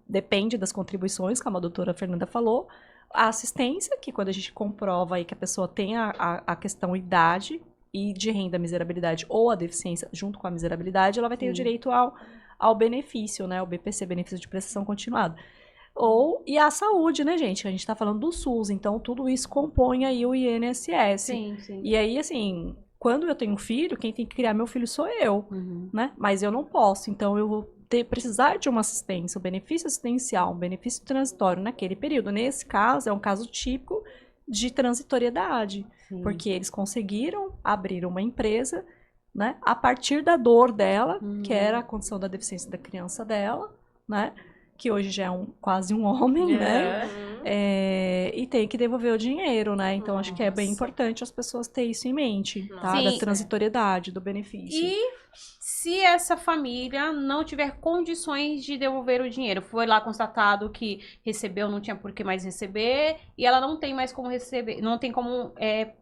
depende das contribuições, como a doutora Fernanda falou, a assistência, que quando a gente comprova aí que a pessoa tem a questão idade e de renda miserabilidade ou a deficiência junto com a miserabilidade, ela vai ter o direito ao benefício, né? O BPC, benefício de prestação continuada. E a saúde, né, gente? A gente tá falando do SUS, então tudo isso compõe aí o INSS. E aí, assim, quando eu tenho um filho, quem tem que criar meu filho sou eu, né? Mas eu não posso, então eu vou precisar de uma assistência, um benefício assistencial, um benefício transitório naquele período. Nesse caso, é um caso típico de transitoriedade, porque eles conseguiram abrir uma empresa, né, a partir da dor dela, que era a condição da deficiência da criança dela, né, que hoje já é quase um homem, né, e tem que devolver o dinheiro, né, então acho que é bem importante as pessoas terem isso em mente, tá, da transitoriedade do benefício. E se essa família não tiver condições de devolver o dinheiro, foi lá constatado que recebeu, não tinha por que mais receber, e ela não tem mais como receber, não tem como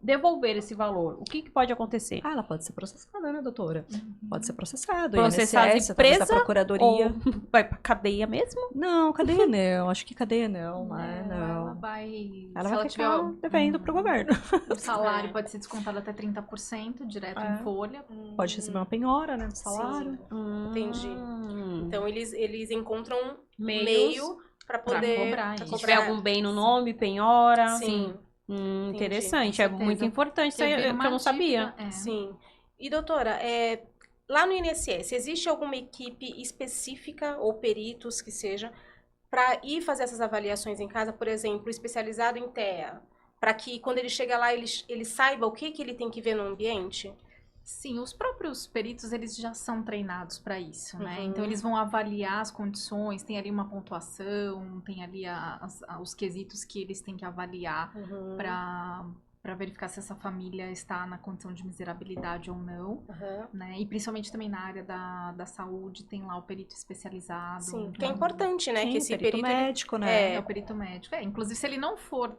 devolver esse valor, o que pode acontecer? Ah, ela pode ser processada, né, doutora? Pode ser processada. Processada INSS, empresa da procuradoria. Ou vai pra cadeia mesmo? Não, cadeia não. Acho que cadeia não, né? Não. Ela vai ficar devendo pro governo. O salário pode ser descontado até 30% direto em folha. Pode receber uma penhora, né, no salário. Entendi. Então, eles encontram um Meios meio para poder cobrar. Se tiver algum bem no nome, penhora. Sim. Interessante, é muito importante, isso aí, que eu não sabia. Sim. E, doutora, lá no INSS, existe alguma equipe específica, ou peritos que seja, para ir fazer essas avaliações em casa, por exemplo, especializado em TEA, para que quando ele chega lá, ele saiba o que ele tem que ver no ambiente? Sim, os próprios peritos, eles já são treinados para isso, né? Então, eles vão avaliar as condições, tem ali uma pontuação, tem ali os quesitos que eles têm que avaliar para para verificar se essa família está na condição de miserabilidade ou não, né? E principalmente também na área da saúde, tem lá o perito especializado. Sim, então, que é importante, né? Sim, que esse perito médico, né? É o perito médico. Inclusive, se ele não for,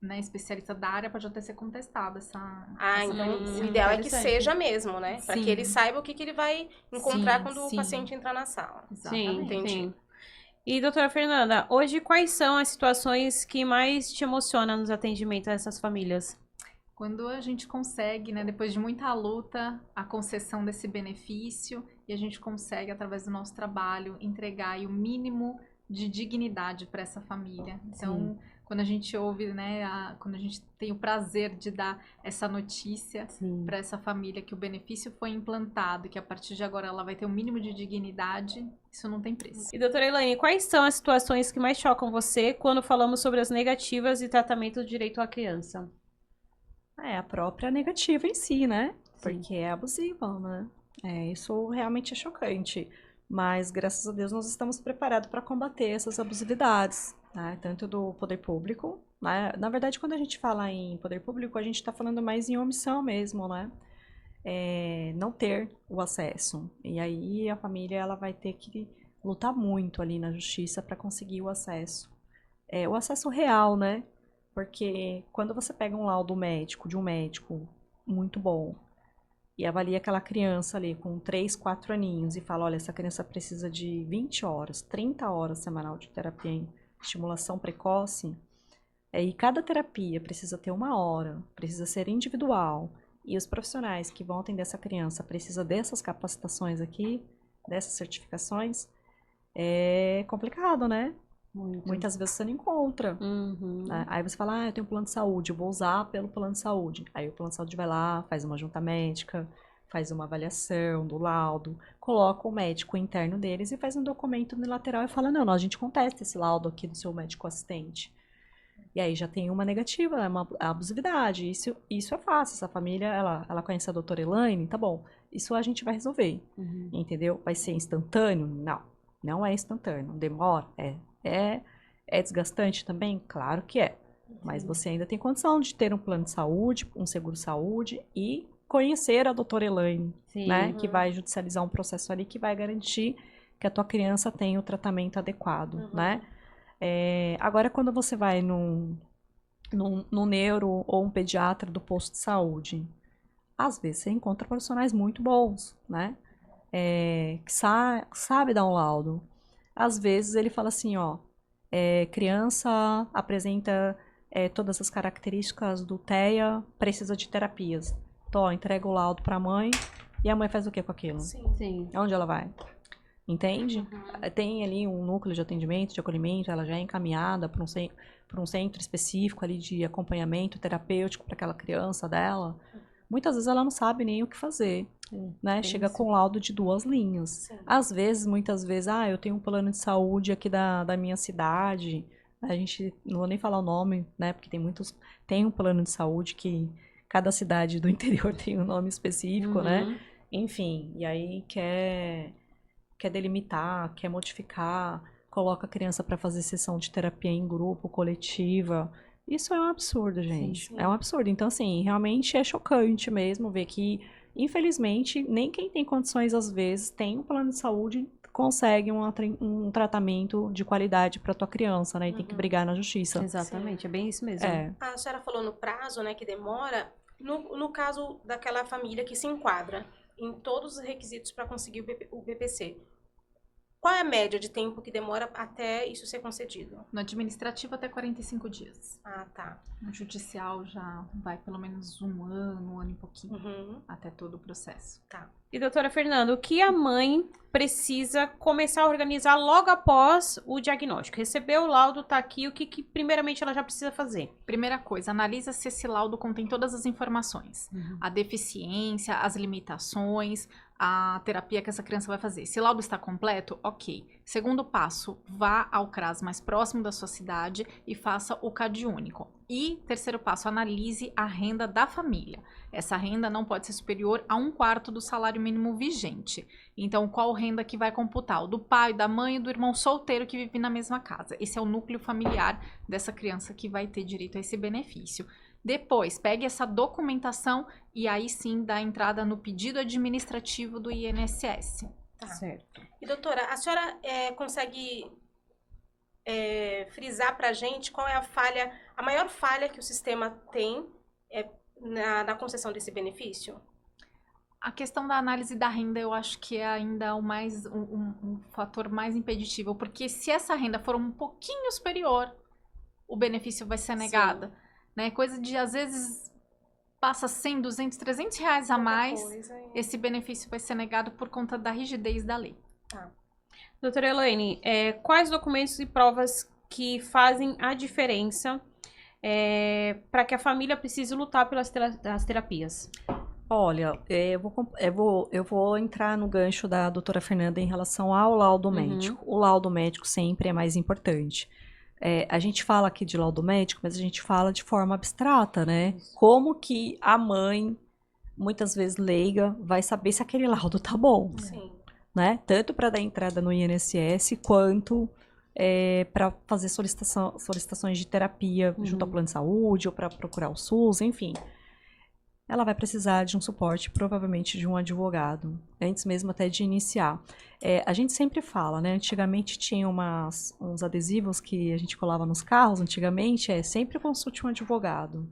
né, especialista da área, pode até ser contestada essa Então perícia. o ideal é que Interessante. seja mesmo, né? Para Sim. que ele saiba o que ele vai encontrar Sim, quando o sim. paciente entrar na sala. Exatamente. Entendi. Sim. E, doutora Fernanda, hoje quais são as situações que mais te emocionam nos atendimentos dessas famílias? Quando a gente consegue, né, depois de muita luta, a concessão desse benefício e a gente consegue, através do nosso trabalho, entregar aí o mínimo de dignidade para essa família. Então, quando a gente ouve, né, quando a gente tem o prazer de dar essa notícia para essa família que o benefício foi implantado e que a partir de agora ela vai ter um mínimo de dignidade, isso não tem preço. E, doutora Elaine, quais são as situações que mais chocam você quando falamos sobre as negativas e tratamento do direito à criança? É a própria negativa em si, né? Porque é abusiva, né? Isso realmente é chocante. Mas, graças a Deus, nós estamos preparados para combater essas abusividades, né? Tanto do poder público, né? Na verdade, quando a gente fala em poder público, a gente está falando mais em omissão mesmo, né? Não ter o acesso. E aí a família ela vai ter que lutar muito ali na justiça para conseguir o acesso. O acesso real, né? Porque quando você pega um laudo médico, de um médico muito bom, e avalia aquela criança ali com 3, 4 aninhos e fala, olha, essa criança precisa de 20 horas, 30 horas semanal de terapia em estimulação precoce, e cada terapia precisa ter 1 hora, precisa ser individual, e os profissionais que vão atender essa criança precisam dessas capacitações aqui, dessas certificações, é complicado, né? Muitas vezes você não encontra. Né? Aí você fala, eu tenho um plano de saúde, eu vou usar pelo plano de saúde. Aí o plano de saúde vai lá, faz uma junta médica, faz uma avaliação do laudo, coloca o médico interno deles e faz um documento unilateral e fala, não, a gente contesta esse laudo aqui do seu médico assistente. E aí já tem uma negativa, né? Uma abusividade. Isso é fácil, essa família, ela conhece a doutora Elaine, tá bom, isso a gente vai resolver, entendeu? Vai ser instantâneo? Não é instantâneo, demora, é desgastante também? Claro que é. Mas você ainda tem condição de ter um plano de saúde, um seguro-saúde e conhecer a doutora Elaine, né? Que vai judicializar um processo ali que vai garantir que a tua criança tenha o tratamento adequado, né? Agora, quando você vai no neuro ou um pediatra do posto de saúde, às vezes você encontra profissionais muito bons, né? Que sabe dar um laudo. Às vezes ele fala assim, criança apresenta todas as características do TEA, precisa de terapias. Então, entrega o laudo para a mãe e a mãe faz o que com aquilo? Sim. Onde ela vai? Entende? Tem ali um núcleo de atendimento, de acolhimento, ela já é encaminhada para um centro específico ali de acompanhamento terapêutico para aquela criança dela. Muitas vezes ela não sabe nem o que fazer, né? Chega com laudo de 2 linhas. Sim. Às vezes, muitas vezes, eu tenho um plano de saúde aqui da minha cidade. A gente, não vou nem falar o nome, né? Porque tem um plano de saúde que cada cidade do interior tem um nome específico, né? Enfim, e aí quer delimitar, quer modificar, coloca a criança para fazer sessão de terapia em grupo, coletiva. Isso é um absurdo, gente. Sim. É um absurdo. Então, assim, realmente é chocante mesmo ver que, infelizmente, nem quem tem condições, às vezes, tem um plano de saúde, consegue um tratamento de qualidade para tua criança, né? E tem que brigar na justiça. Exatamente, é bem isso mesmo. A senhora falou no prazo, né, que demora. No caso daquela família que se enquadra em todos os requisitos para conseguir o BPC, qual é a média de tempo que demora até isso ser concedido? No administrativo, até 45 dias. Ah, tá. No judicial, já vai pelo menos 1 ano e pouquinho, até todo o processo. Tá. E, doutora Fernanda, o que a mãe precisa começar a organizar logo após o diagnóstico? Recebeu o laudo, tá aqui, o que primeiramente ela já precisa fazer? Primeira coisa, analisa se esse laudo contém todas as informações. A deficiência, as limitações, a terapia que essa criança vai fazer. Se o laudo está completo, ok. Segundo passo, vá ao CRAS mais próximo da sua cidade e faça o CAD único. E terceiro passo, analise a renda da família. Essa renda não pode ser superior a 1/4 do salário mínimo vigente. Então, qual renda que vai computar? O do pai, da mãe e do irmão solteiro que vive na mesma casa. Esse é o núcleo familiar dessa criança que vai ter direito a esse benefício. Depois, pegue essa documentação e aí sim dá entrada no pedido administrativo do INSS. Tá. Certo. E doutora, a senhora consegue frisar pra gente qual é a maior falha que o sistema tem na concessão desse benefício? A questão da análise da renda, eu acho que é ainda um fator mais impeditivo, porque se essa renda for um pouquinho superior, o benefício vai ser negado, né? Coisa de, às vezes, passa 100, 200, 300 reais a mais, esse benefício vai ser negado por conta da rigidez da lei. Tá. Doutora Elaine, quais documentos e provas que fazem a diferença para que a família precise lutar pelas terapias? Olha, eu vou entrar no gancho da doutora Fernanda em relação ao laudo médico. O laudo médico sempre é mais importante. A gente fala aqui de laudo médico, mas a gente fala de forma abstrata, né? Como que a mãe, muitas vezes leiga, vai saber se aquele laudo tá bom, Sim. né? Tanto para dar entrada no INSS, quanto para fazer solicitações de terapia junto ao plano de saúde, ou para procurar o SUS, enfim. Ela vai precisar de um suporte, provavelmente de um advogado, antes mesmo até de iniciar. A gente sempre fala, né? Antigamente tinha uns adesivos que a gente colava nos carros, antigamente, sempre consulte um advogado.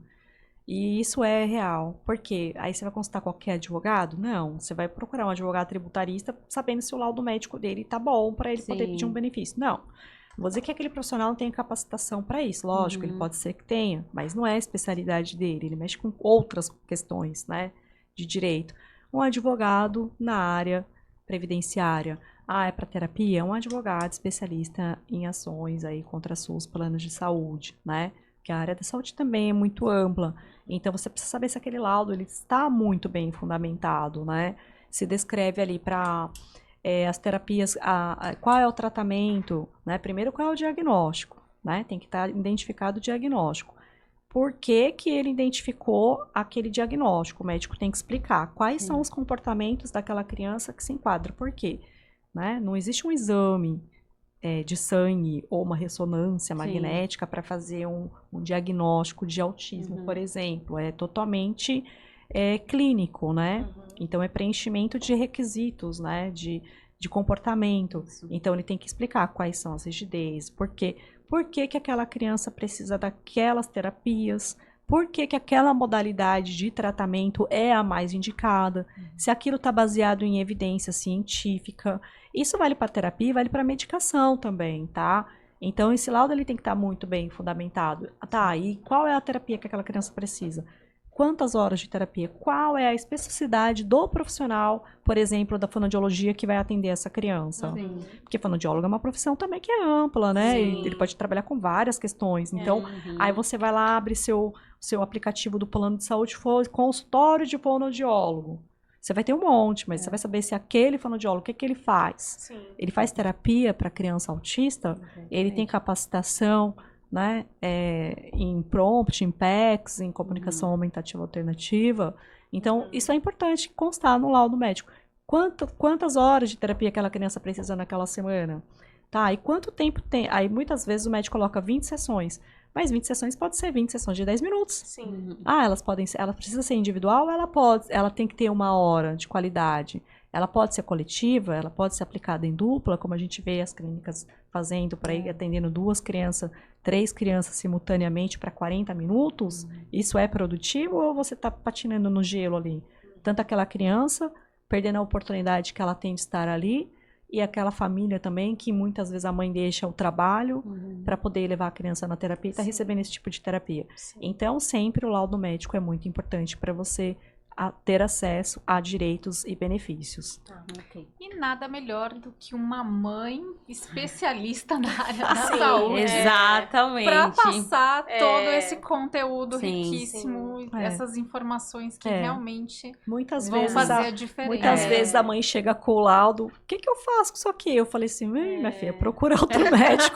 E isso é real. Por quê? Aí você vai consultar qualquer advogado? Não. Você vai procurar um advogado tributarista sabendo se o laudo médico dele tá bom para ele poder pedir um benefício. Não. Vou dizer que aquele profissional não tem capacitação para isso. Lógico, ele pode ser que tenha, mas não é a especialidade dele. Ele mexe com outras questões, né, de direito. Um advogado na área previdenciária. É para terapia? Um advogado especialista em ações aí contra SUS, planos de saúde, né? Porque a área da saúde também é muito ampla. Então, você precisa saber se aquele laudo ele está muito bem fundamentado, né? Se descreve ali para... as terapias, qual é o tratamento, né? Primeiro, qual é o diagnóstico, né? Tem que estar identificado o diagnóstico. Por que que ele identificou aquele diagnóstico? O médico tem que explicar quais são os comportamentos daquela criança que se enquadra. Por quê? Né? Não existe um exame de sangue ou uma ressonância magnética para fazer um diagnóstico de autismo, por exemplo. É totalmente clínico, né? Então, é preenchimento de requisitos, né? De comportamento. Então, ele tem que explicar quais são as rigidezes, por que que aquela criança precisa daquelas terapias, por que que aquela modalidade de tratamento é a mais indicada, se aquilo está baseado em evidência científica. Isso vale para terapia e vale para medicação também, tá? Então, esse laudo ele tem que estar muito bem fundamentado. Tá, e qual é a terapia que aquela criança precisa? Quantas horas de terapia? Qual é a especificidade do profissional, por exemplo, da fonoaudiologia que vai atender essa criança? Porque fonoaudiólogo é uma profissão também que é ampla, né? Ele pode trabalhar com várias questões. Então, aí você vai lá, abre seu aplicativo do plano de saúde, consultório de fonoaudiólogo. Você vai ter um monte, mas você vai saber se aquele fonoaudiólogo, o que ele faz? Sim. Ele faz terapia para criança autista? Ele tem capacitação, né, em prompt, em PECs, em comunicação aumentativa alternativa. Então, isso é importante constar no laudo médico. Quantas horas de terapia aquela criança precisa naquela semana? Tá, e quanto tempo tem? Aí, muitas vezes, o médico coloca 20 sessões. Mas 20 sessões pode ser 20 sessões de 10 minutos. Sim. Ela precisa ser individual, ela tem que ter uma hora de qualidade. Ela pode ser coletiva, ela pode ser aplicada em dupla, como a gente vê as clínicas fazendo para ir atendendo 2 crianças, 3 crianças simultaneamente para 40 minutos. Isso é produtivo ou você está patinando no gelo ali? Tanto aquela criança, perdendo a oportunidade que ela tem de estar ali, e aquela família também, que muitas vezes a mãe deixa o trabalho para poder levar a criança na terapia e está recebendo esse tipo de terapia. Então, sempre o laudo médico é muito importante para você ter acesso a direitos e benefícios. E nada melhor do que uma mãe especialista na área da saúde. Exatamente. Para passar todo esse conteúdo riquíssimo, essas informações que realmente vão fazer a diferença. Muitas vezes a mãe chega com o laudo, o que eu faço com isso aqui? Eu falei assim, minha filha, procura outro médico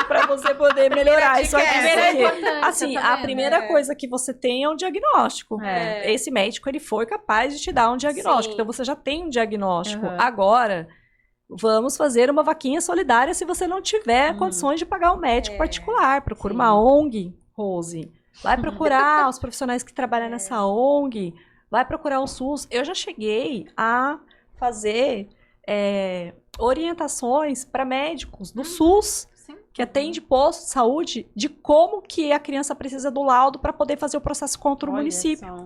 para você poder melhorar isso aqui. Assim, a primeira coisa que você tem é um diagnóstico. Esse médico ele foi capaz de te dar um diagnóstico. Então, você já tem um diagnóstico. Agora, vamos fazer uma vaquinha solidária se você não tiver condições de pagar um médico particular. Procura uma ONG, Rose. vai procurar os profissionais que trabalham nessa ONG, vai procurar o SUS. Eu já cheguei a fazer orientações para médicos do SUS, que atende posto de saúde, de como que a criança precisa do laudo para poder fazer o processo contra o município,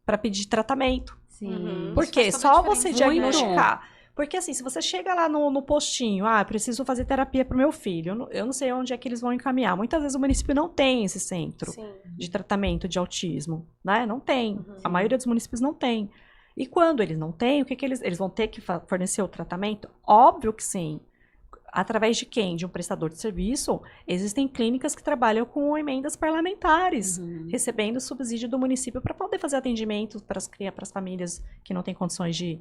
para pedir tratamento. Sim. Porque só você diagnosticar. Porque assim, se você chega lá no postinho, preciso fazer terapia pro meu filho, eu não sei onde é que eles vão encaminhar. Muitas vezes o município não tem esse centro de tratamento de autismo, né? Não tem. A maioria dos municípios não tem. E quando eles não têm, o que eles vão ter que fornecer o tratamento? Óbvio que sim. Através de quem? De um prestador de serviço, existem clínicas que trabalham com emendas parlamentares, recebendo subsídio do município para poder fazer atendimento para as famílias que não têm condições de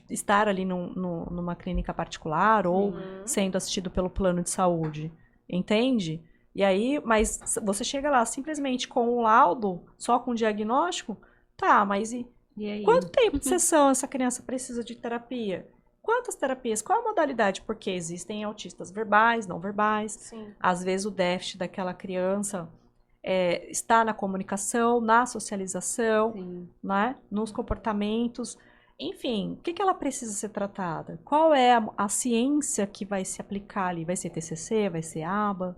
estar ali numa clínica particular ou sendo assistido pelo plano de saúde. Entende? E aí, mas você chega lá simplesmente com o laudo, só com o diagnóstico, tá, mas e aí? Quanto tempo de sessão essa criança precisa de terapia? Quantas terapias? Qual a modalidade? Porque existem autistas verbais, não verbais. Sim. Às vezes o déficit daquela criança está na comunicação, na socialização, né? Nos comportamentos. Enfim, o que ela precisa ser tratada? Qual é a ciência que vai se aplicar ali? Vai ser TCC? Vai ser ABA?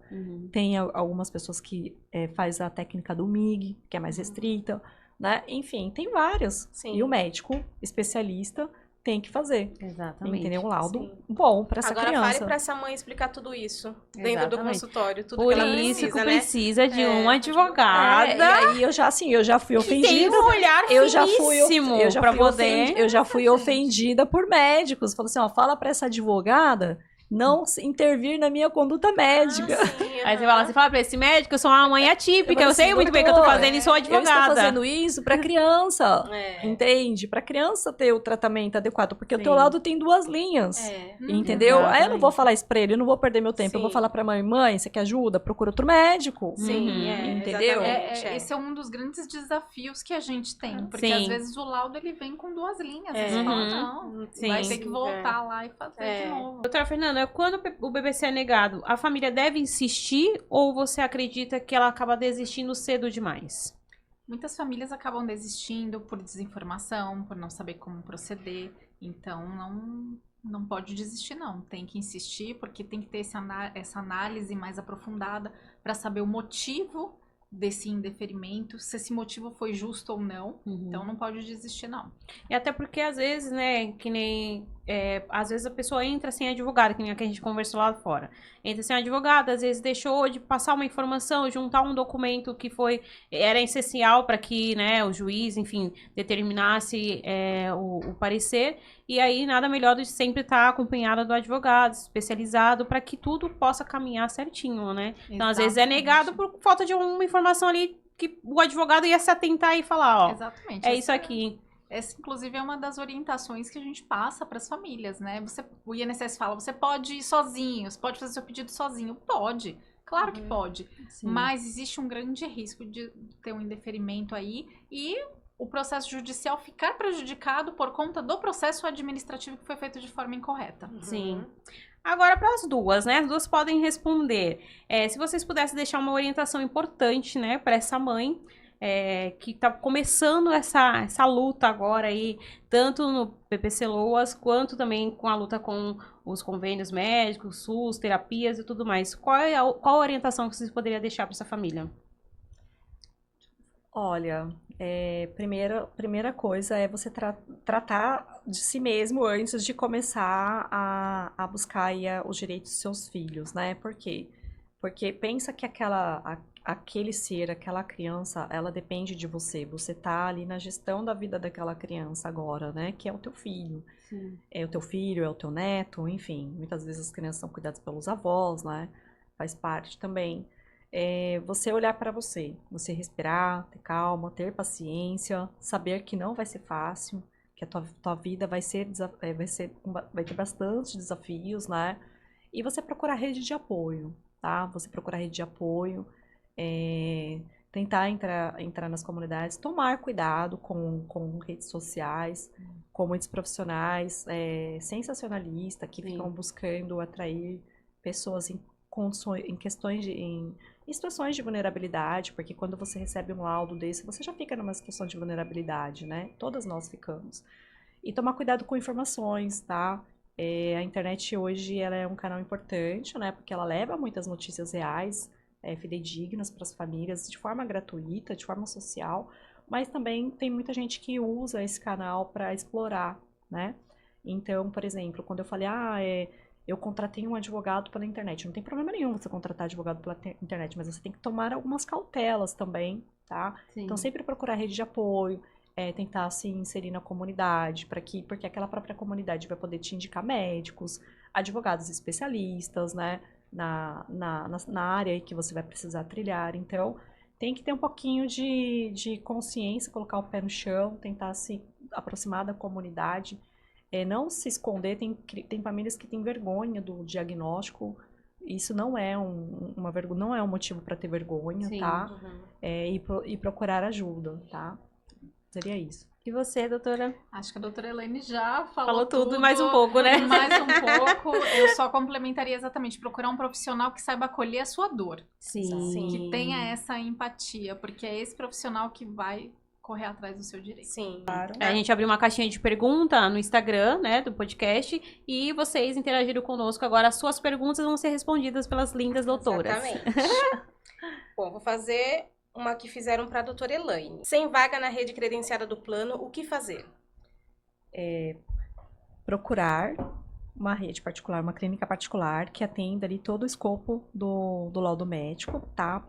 Tem algumas pessoas que faz a técnica do MIG, que é mais restrita, né? Enfim, tem várias. Sim. E o médico especialista tem que fazer. Exatamente. Entendeu? Um laudo bom para essa Agora criança. fale para essa mãe explicar tudo isso dentro do consultório, tudo Por que ela isso precisa, que né? precisa de uma advogada. E aí eu já fui ofendida. Tem um olhar finíssimo pra poder. Eu já fui ofendida por médicos. Falou assim, ó, fala para essa advogada não intervir na minha conduta médica. Aí você fala pra esse médico, eu sou uma mãe atípica, eu sei muito bem que eu tô fazendo e sou advogada. Eu estou fazendo isso pra criança, entende? Pra criança ter o tratamento adequado, porque o teu laudo tem 2 linhas, entendeu? Exatamente. Aí eu não vou falar isso pra ele, eu não vou perder meu tempo, eu vou falar pra mãe, você quer ajuda? Procura outro médico. Entendeu? Esse é um dos grandes desafios que a gente tem, porque às vezes o laudo ele vem com 2 linhas, você fala, não, vai ter que voltar lá e fazer de novo. Doutora Fernanda, quando o BBC é negado, a família deve insistir ou você acredita que ela acaba desistindo cedo demais? Muitas famílias acabam desistindo por desinformação, por não saber como proceder. Então, não pode desistir, não. Tem que insistir, porque tem que ter essa análise mais aprofundada para saber o motivo desse indeferimento, se esse motivo foi justo ou não. Então, não pode desistir, não. E até porque, às vezes, né, que nem... às vezes a pessoa entra sem advogado, que nem a que a gente conversou lá fora. Entra sem advogado, às vezes deixou de passar uma informação, juntar um documento que era essencial para que, né, o juiz, enfim, determinasse o parecer. E aí, nada melhor do que sempre estar acompanhada do advogado, especializado, para que tudo possa caminhar certinho, né? Então, às vezes é negado por falta de uma informação ali que o advogado ia se atentar e falar, ó, exatamente. É isso aqui. Essa, inclusive, é uma das orientações que a gente passa para as famílias, né? O INSS fala, você pode ir sozinho, você pode fazer seu pedido sozinho. Pode, claro que pode. Sim. Mas existe um grande risco de ter um indeferimento aí e o processo judicial ficar prejudicado por conta do processo administrativo que foi feito de forma incorreta. Sim. Agora, para as duas, né? As duas podem responder. Se vocês pudessem deixar uma orientação importante, né, para essa mãe, que está começando essa luta agora aí, tanto no PPC Loas, quanto também com a luta com os convênios médicos, SUS, terapias e tudo mais. Qual a orientação que vocês poderiam deixar para essa família? Olha, primeira coisa é você tratar de si mesmo antes de começar a buscar aí, os direitos dos seus filhos, né? Por quê? Porque pensa que aquele ser, aquela criança, ela depende de você. Você tá ali na gestão da vida daquela criança agora, né? Que é o teu filho. Sim. É o teu filho, é o teu neto, enfim. Muitas vezes as crianças são cuidadas pelos avós, né? Faz parte também. Você olhar para você respirar, ter calma, ter paciência, saber que não vai ser fácil, que a tua vida vai ter bastante desafios, né? E você procurar rede de apoio, tá? Você procurar rede de apoio, tentar entrar nas comunidades, tomar cuidado com redes sociais, com muitos profissionais sensacionalistas que ficam buscando atrair pessoas em questões em situações de vulnerabilidade, porque quando você recebe um laudo desse, você já fica numa situação de vulnerabilidade, né? Todas nós ficamos. E tomar cuidado com informações, tá? A internet hoje ela é um canal importante, né? Porque ela leva muitas notícias reais, fidedignas para as famílias, de forma gratuita, de forma social, mas também tem muita gente que usa esse canal para explorar, né? Então, por exemplo, quando eu falei, eu contratei um advogado pela internet. Não tem problema nenhum você contratar advogado pela internet, mas você tem que tomar algumas cautelas também, tá? Sim. Então, sempre procurar rede de apoio, tentar se inserir na comunidade, porque aquela própria comunidade vai poder te indicar médicos, advogados especialistas, né? Na área que você vai precisar trilhar. Então, tem que ter um pouquinho de consciência, colocar o pé no chão, tentar se aproximar da comunidade. Não se esconder, tem famílias que têm vergonha do diagnóstico, isso não é não é um motivo para ter vergonha, Sim, tá? E procurar ajuda, tá? Seria isso. E você, doutora? Acho que a doutora Elaine já Falou tudo, mais um pouco, né? Mais um pouco. Eu só complementaria exatamente, procurar um profissional que saiba acolher a sua dor. Sim. Que tenha essa empatia, porque é esse profissional que vai correr atrás do seu direito. Sim. Claro. A gente abriu uma caixinha de pergunta no Instagram, né, do podcast, e vocês interagiram conosco. Agora, as suas perguntas vão ser respondidas pelas lindas doutoras. Exatamente. Bom, vou fazer uma que fizeram para a doutora Elaine. Sem vaga na rede credenciada do plano, o que fazer? Procurar uma rede particular, uma clínica particular que atenda ali todo o escopo do laudo médico, tá?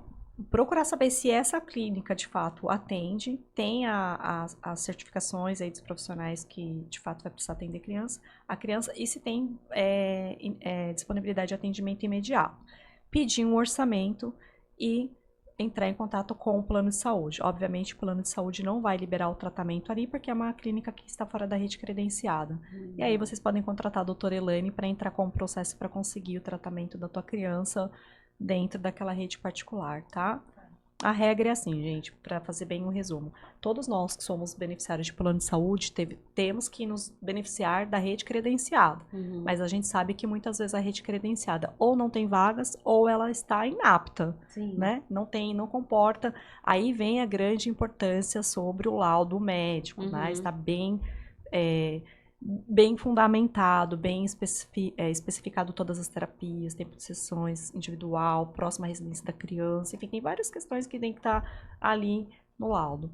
Procurar saber se essa clínica, de fato, atende, tem as certificações aí dos profissionais que, de fato, vai precisar atender a criança, e se tem disponibilidade de atendimento imediato. Pedir um orçamento e entrar em contato com o plano de saúde. Obviamente, o plano de saúde não vai liberar o tratamento ali, porque é uma clínica que está fora da rede credenciada. E aí, vocês podem contratar a doutora Elaine para entrar com o processo para conseguir o tratamento da tua criança dentro daquela rede particular, tá? A regra é assim, gente, para fazer bem um resumo. Todos nós que somos beneficiários de plano de saúde temos que nos beneficiar da rede credenciada. Mas a gente sabe que muitas vezes a rede credenciada ou não tem vagas ou ela está inapta, né? Não comporta. Aí vem a grande importância sobre o laudo médico, né? Está bem fundamentado, bem especificado todas as terapias, tempo de sessões individual, próxima residência da criança, enfim, tem várias questões que tem que estar ali no laudo.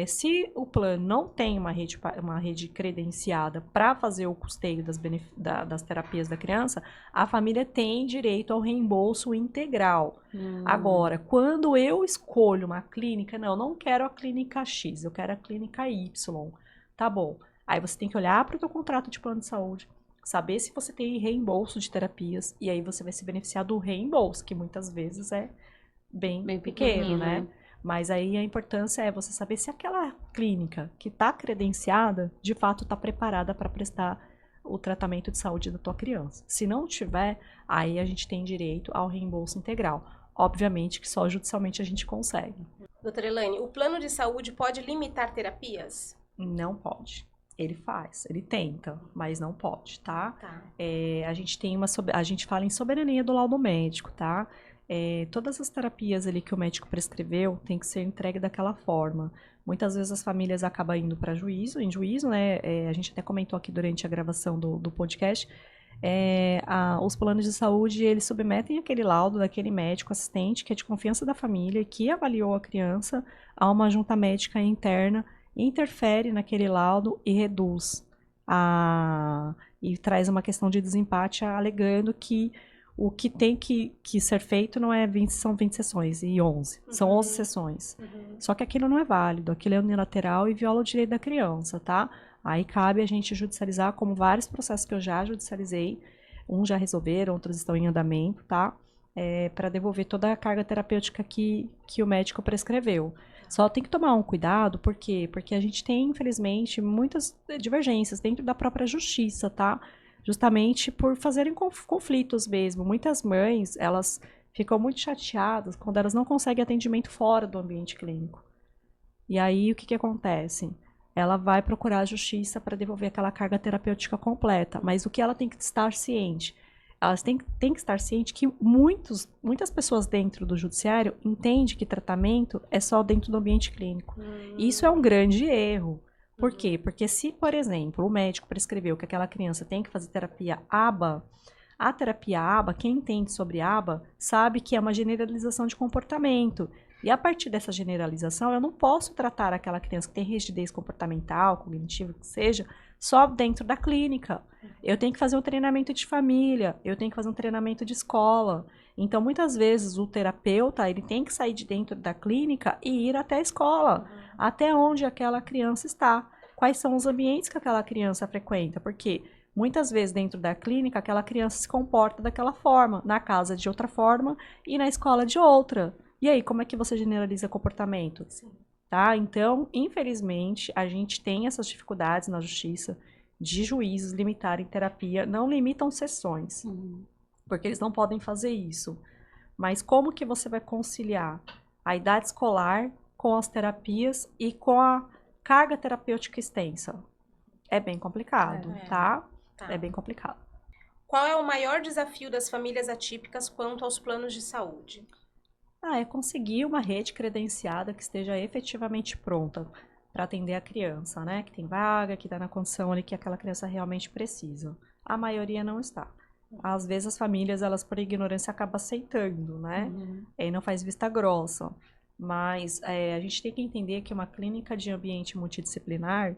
Se o plano não tem uma rede credenciada para fazer o custeio das terapias da criança, a família tem direito ao reembolso integral. Agora, quando eu escolho uma clínica, não quero a clínica X, eu quero a clínica Y, tá bom. Aí você tem que olhar para o teu contrato de plano de saúde, saber se você tem reembolso de terapias, e aí você vai se beneficiar do reembolso, que muitas vezes é bem pequeno, né? Mas aí a importância é você saber se aquela clínica que está credenciada, de fato está preparada para prestar o tratamento de saúde da tua criança. Se não tiver, aí a gente tem direito ao reembolso integral. Obviamente que só judicialmente a gente consegue. Doutora Elaine, o plano de saúde pode limitar terapias? Não pode. Ele faz, ele tenta, mas não pode, tá? A gente fala em soberania do laudo médico, tá? Todas as terapias ali que o médico prescreveu tem que ser entregue daquela forma. Muitas vezes as famílias acabam indo para juízo, né? A gente até comentou aqui durante a gravação do podcast. Os planos de saúde, eles submetem aquele laudo daquele médico assistente, que é de confiança da família, que avaliou a criança, a uma junta médica interna, interfere naquele laudo e reduz e traz uma questão de desempate, alegando que o que tem que ser feito não é 20, são 20 sessões e 11, são 11 sessões. Só que aquilo não é válido, aquilo é unilateral e viola o direito da criança, tá? Aí cabe a gente judicializar, como vários processos que eu já judicializei, uns já resolveram, outros estão em andamento, tá? Para devolver toda a carga terapêutica que o médico prescreveu. Só tem que tomar um cuidado, por quê? Porque a gente tem, infelizmente, muitas divergências dentro da própria justiça, tá? Justamente por fazerem conflitos mesmo. Muitas mães, elas ficam muito chateadas quando elas não conseguem atendimento fora do ambiente clínico. E aí, o que acontece? Ela vai procurar a justiça para devolver aquela carga terapêutica completa. Mas o que ela tem que estar ciente elas têm que estar cientes que muitas pessoas dentro do judiciário entendem que tratamento é só dentro do ambiente clínico. Isso é um grande erro. Por quê? Porque se, por exemplo, o médico prescreveu que aquela criança tem que fazer terapia ABA, a terapia ABA, quem entende sobre ABA, sabe que é uma generalização de comportamento. E a partir dessa generalização, eu não posso tratar aquela criança que tem rigidez comportamental, cognitiva, que seja, só dentro da clínica. Eu tenho que fazer um treinamento de família, eu tenho que fazer um treinamento de escola. Então, muitas vezes, o terapeuta, ele tem que sair de dentro da clínica e ir até a escola, até onde aquela criança está. Quais são os ambientes que aquela criança frequenta? Porque muitas vezes, dentro da clínica, aquela criança se comporta daquela forma, na casa de outra forma e na escola de outra. E aí, como é que você generaliza comportamento? Sim. Tá? Então, infelizmente, a gente tem essas dificuldades na justiça de juízes limitarem terapia, não limitam sessões, porque eles não podem fazer isso. Mas como que você vai conciliar a idade escolar com as terapias e com a carga terapêutica extensa? É bem complicado, tá? É bem complicado. Qual é o maior desafio das famílias atípicas quanto aos planos de saúde? É conseguir uma rede credenciada que esteja efetivamente pronta para atender a criança, né? Que tem vaga, que está na condição ali que aquela criança realmente precisa. A maioria não está. Às vezes as famílias, elas por ignorância acabam aceitando, né? E não faz vista grossa. Mas a gente tem que entender que uma clínica de ambiente multidisciplinar,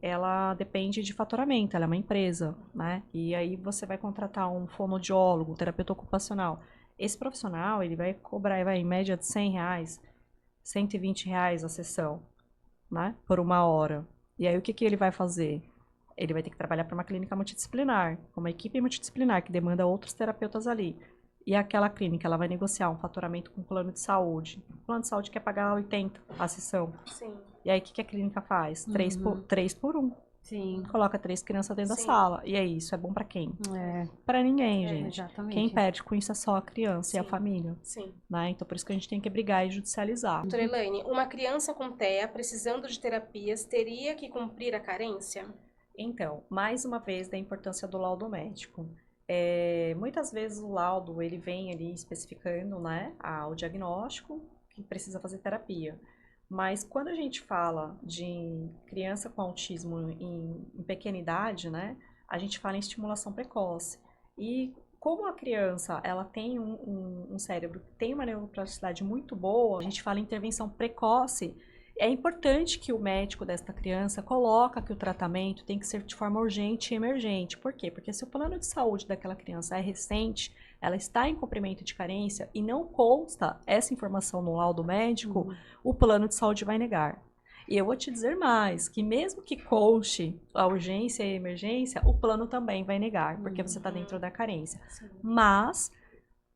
ela depende de faturamento, ela é uma empresa, né? E aí você vai contratar um fonoaudiólogo, um terapeuta ocupacional. Esse profissional, ele vai cobrar, em média de R$100, R$120 a sessão, né? Por 1 hora. E aí, o que ele vai fazer? Ele vai ter que trabalhar para uma clínica multidisciplinar, uma equipe multidisciplinar que demanda outros terapeutas ali. E aquela clínica, ela vai negociar um faturamento com o plano de saúde. O plano de saúde quer pagar 80 a sessão. Sim. E aí, o que a clínica faz? 3 por 1. Sim. Coloca 3 crianças dentro da Sim. sala. E aí, isso é bom pra quem? Pra ninguém, gente. Exatamente. Quem perde com isso é só a criança e a Sim. família. Sim. Né? Então, por isso que a gente tem que brigar e judicializar. Doutora Elaine, uma criança com TEA precisando de terapias teria que cumprir a carência? Então, mais uma vez, da importância do laudo médico. Muitas vezes o laudo, ele vem ali especificando, né, o diagnóstico que precisa fazer terapia. Mas quando a gente fala de criança com autismo em pequena idade, né, a gente fala em estimulação precoce. E como a criança, ela tem um cérebro que tem uma neuroplasticidade muito boa, a gente fala em intervenção precoce. É importante que o médico desta criança coloque que o tratamento tem que ser de forma urgente e emergente. Por quê? Porque se o plano de saúde daquela criança é recente, ela está em cumprimento de carência e não consta essa informação no laudo médico, o plano de saúde vai negar. E eu vou te dizer mais, que mesmo que conste a urgência e a emergência, o plano também vai negar, porque você está dentro da carência. Sim. Mas,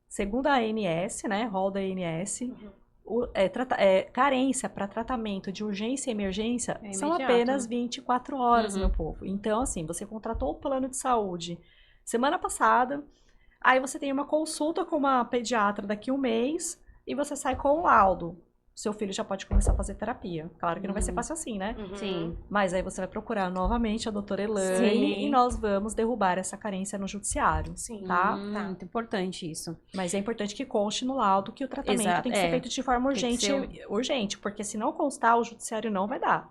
segundo a ANS, né, rol da ANS, carência para tratamento de urgência e emergência são apenas 24 horas, meu povo. Então, assim, você contratou o plano de saúde semana passada, aí você tem uma consulta com uma pediatra daqui a 1 mês e você sai com o laudo. Seu filho já pode começar a fazer terapia. Claro que não vai ser fácil assim, né? Sim. Mas aí você vai procurar novamente a doutora Elaine e nós vamos derrubar essa carência no judiciário. Sim. Tá? Muito importante isso. Mas é importante que conste no laudo que o tratamento tem que ser feito de forma urgente, porque se não constar, o judiciário não vai dar.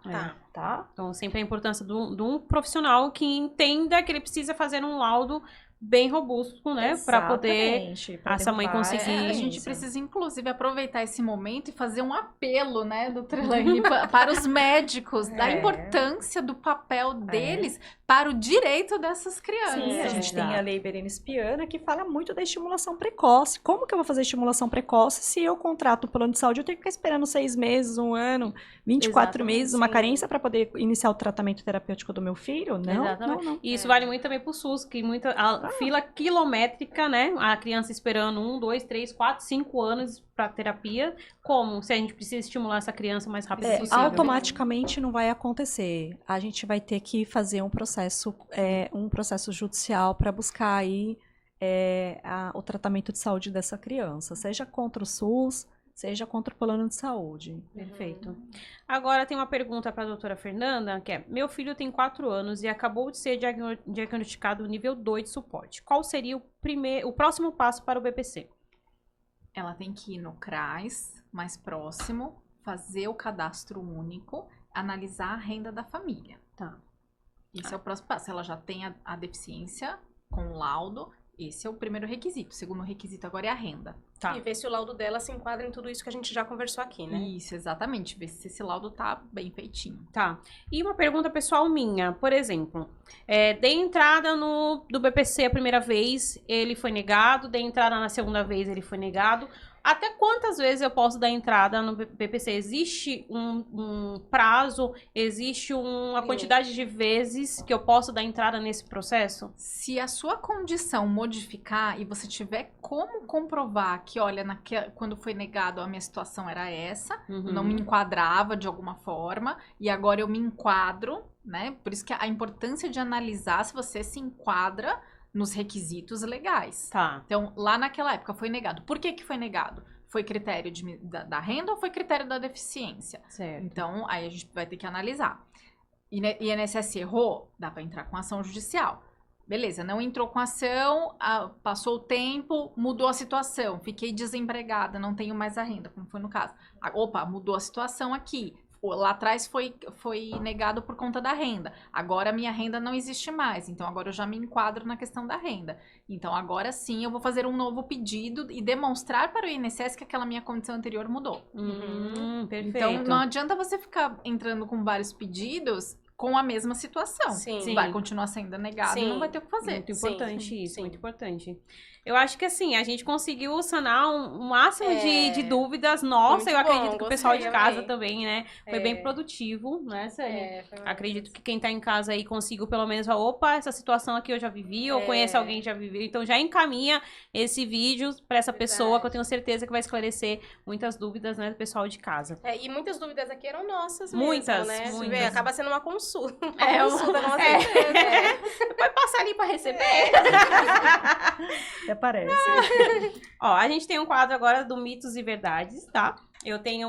Tá? Então, sempre a importância de um profissional que entenda que ele precisa fazer um laudo bem robusto, né? Para poder essa mãe conseguir. A gente precisa, inclusive, aproveitar esse momento e fazer um apelo, né, doutora Elaine, para os médicos, da importância do papel deles para o direito dessas crianças. Sim, a gente tem a Lei Berenice Piana que fala muito da estimulação precoce. Como que eu vou fazer estimulação precoce se eu contrato um plano de saúde? Eu tenho que ficar esperando 6 meses, 1 ano, 24 meses, uma carência para poder iniciar o tratamento terapêutico do meu filho? Não, não. E isso vale muito também pro SUS, que fila quilométrica, né? A criança esperando 1, 2, 3, 4, 5 anos para terapia. Como? Se a gente precisa estimular essa criança o mais rápido possível. Automaticamente não vai acontecer. A gente vai ter que fazer um processo judicial para buscar aí o tratamento de saúde dessa criança. Seja contra o SUS, seja contra o plano de saúde. Perfeito. Agora tem uma pergunta para a doutora Fernanda, que é: meu filho tem 4 anos e acabou de ser diagnosticado nível 2 de suporte. Qual seria o próximo passo para o BPC? Ela tem que ir no CRAS mais próximo, fazer o cadastro único, analisar a renda da família. Tá. Esse é o próximo passo. Ela já tem a deficiência com o laudo. Esse é o primeiro requisito. O segundo requisito agora é a renda. Tá. E ver se o laudo dela se enquadra em tudo isso que a gente já conversou aqui, né? Isso, exatamente. Ver se esse laudo tá bem feitinho. Tá. E uma pergunta pessoal minha, por exemplo, dei entrada do BPC a primeira vez, ele foi negado, dei entrada na segunda vez, ele foi negado. Até quantas vezes eu posso dar entrada no BPC? Existe um prazo? Existe uma quantidade de vezes que eu posso dar entrada nesse processo? Se a sua condição modificar e você tiver como comprovar que, olha, quando foi negado a minha situação era essa, não me enquadrava de alguma forma, e agora eu me enquadro, né? Por isso que a importância de analisar se você se enquadra nos requisitos legais. Tá. Então, lá naquela época foi negado. Por que foi negado? Foi critério da renda ou foi critério da deficiência? Certo. Então, aí a gente vai ter que analisar. INSS errou? Dá para entrar com ação judicial. Beleza, não entrou com ação, passou o tempo, mudou a situação, fiquei desempregada, não tenho mais a renda, como foi no caso. Opa, mudou a situação aqui. Lá atrás foi negado por conta da renda. Agora a minha renda não existe mais. Então agora eu já me enquadro na questão da renda. Então agora sim eu vou fazer um novo pedido e demonstrar para o INSS que aquela minha condição anterior mudou. Perfeito. Então não adianta você ficar entrando com vários pedidos com a mesma situação. Sim. Vai continuar sendo negado e não vai ter o que fazer. Muito importante isso, sim. muito importante. Eu acho que assim, a gente conseguiu sanar um máximo de dúvidas. Nossa, Muito eu acredito bom, que o pessoal de gostei, casa amei. também, né? Foi bem produtivo, né, Sânia? Foi Acredito que quem tá em casa aí conseguiu pelo menos falar, opa, essa situação aqui eu já vivi, ou conheço alguém que já viveu. Então já encaminha esse vídeo pra essa pessoa, que eu tenho certeza que vai esclarecer muitas dúvidas, né, do pessoal de casa. E muitas dúvidas aqui eram nossas Muitas, mesmo, né? Você muitas. vê, acaba sendo uma consulta. Consulta nossa Vai passar ali pra receber. Até parece. Ó, a gente tem um quadro agora do mitos e verdades, tá?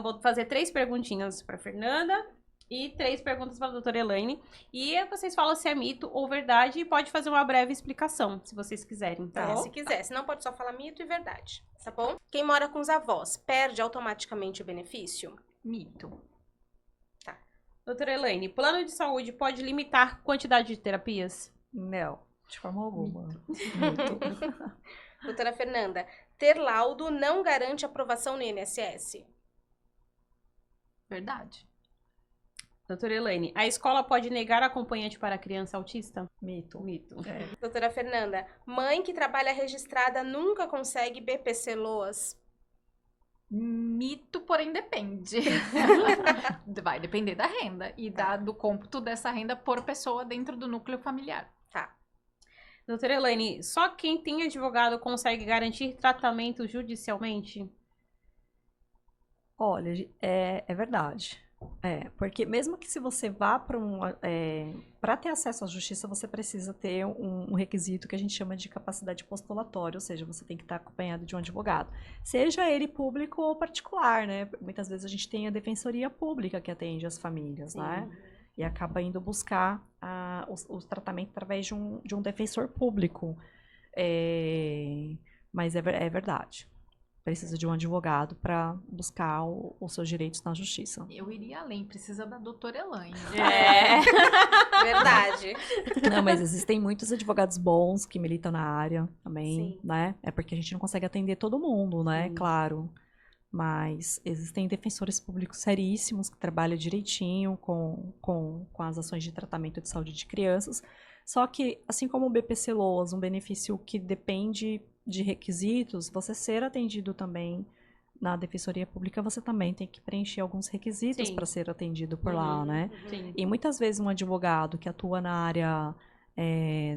Vou fazer 3 perguntinhas pra Fernanda e 3 perguntas pra doutora Elaine. E vocês falam se é mito ou verdade e pode fazer uma breve explicação, se vocês quiserem, tá? bom? Se quiser, senão pode só falar mito e verdade, tá bom? Quem mora com os avós, perde automaticamente o benefício? Mito. Doutora Elaine, plano de saúde pode limitar quantidade de terapias? Não, de forma alguma. Doutora Fernanda, ter laudo não garante aprovação no INSS? Verdade. Doutora Elaine, a escola pode negar acompanhante para criança autista? Mito. Mito. Doutora Fernanda, mãe que trabalha registrada nunca consegue BPC LOAS? Mito, porém depende. Vai depender da renda e do cômputo dessa renda por pessoa dentro do núcleo familiar. Tá. Doutora Elaine, só quem tem advogado consegue garantir tratamento judicialmente? Olha, é verdade. Porque mesmo que se você vá para ter acesso à justiça, você precisa ter um requisito que a gente chama de capacidade postulatória, ou seja, você tem que estar acompanhado de um advogado. Seja ele público ou particular, né? Muitas vezes a gente tem a defensoria pública que atende as famílias, né? E acaba indo buscar o tratamento através de um defensor público. Mas é verdade. Precisa de um advogado para buscar os seus direitos na justiça. Eu iria além, precisa da doutora Elaine. Verdade. Não, mas existem muitos advogados bons que militam na área também, Sim. né? É porque a gente não consegue atender todo mundo, né? Sim. Claro. Mas existem defensores públicos seríssimos que trabalham direitinho com as ações de tratamento de saúde de crianças. Só que, assim como o BPC LOAS, um benefício que depende de requisitos, você ser atendido também na defensoria pública, você também tem que preencher alguns requisitos para ser atendido por lá, né? Sim. E muitas vezes um advogado que atua na área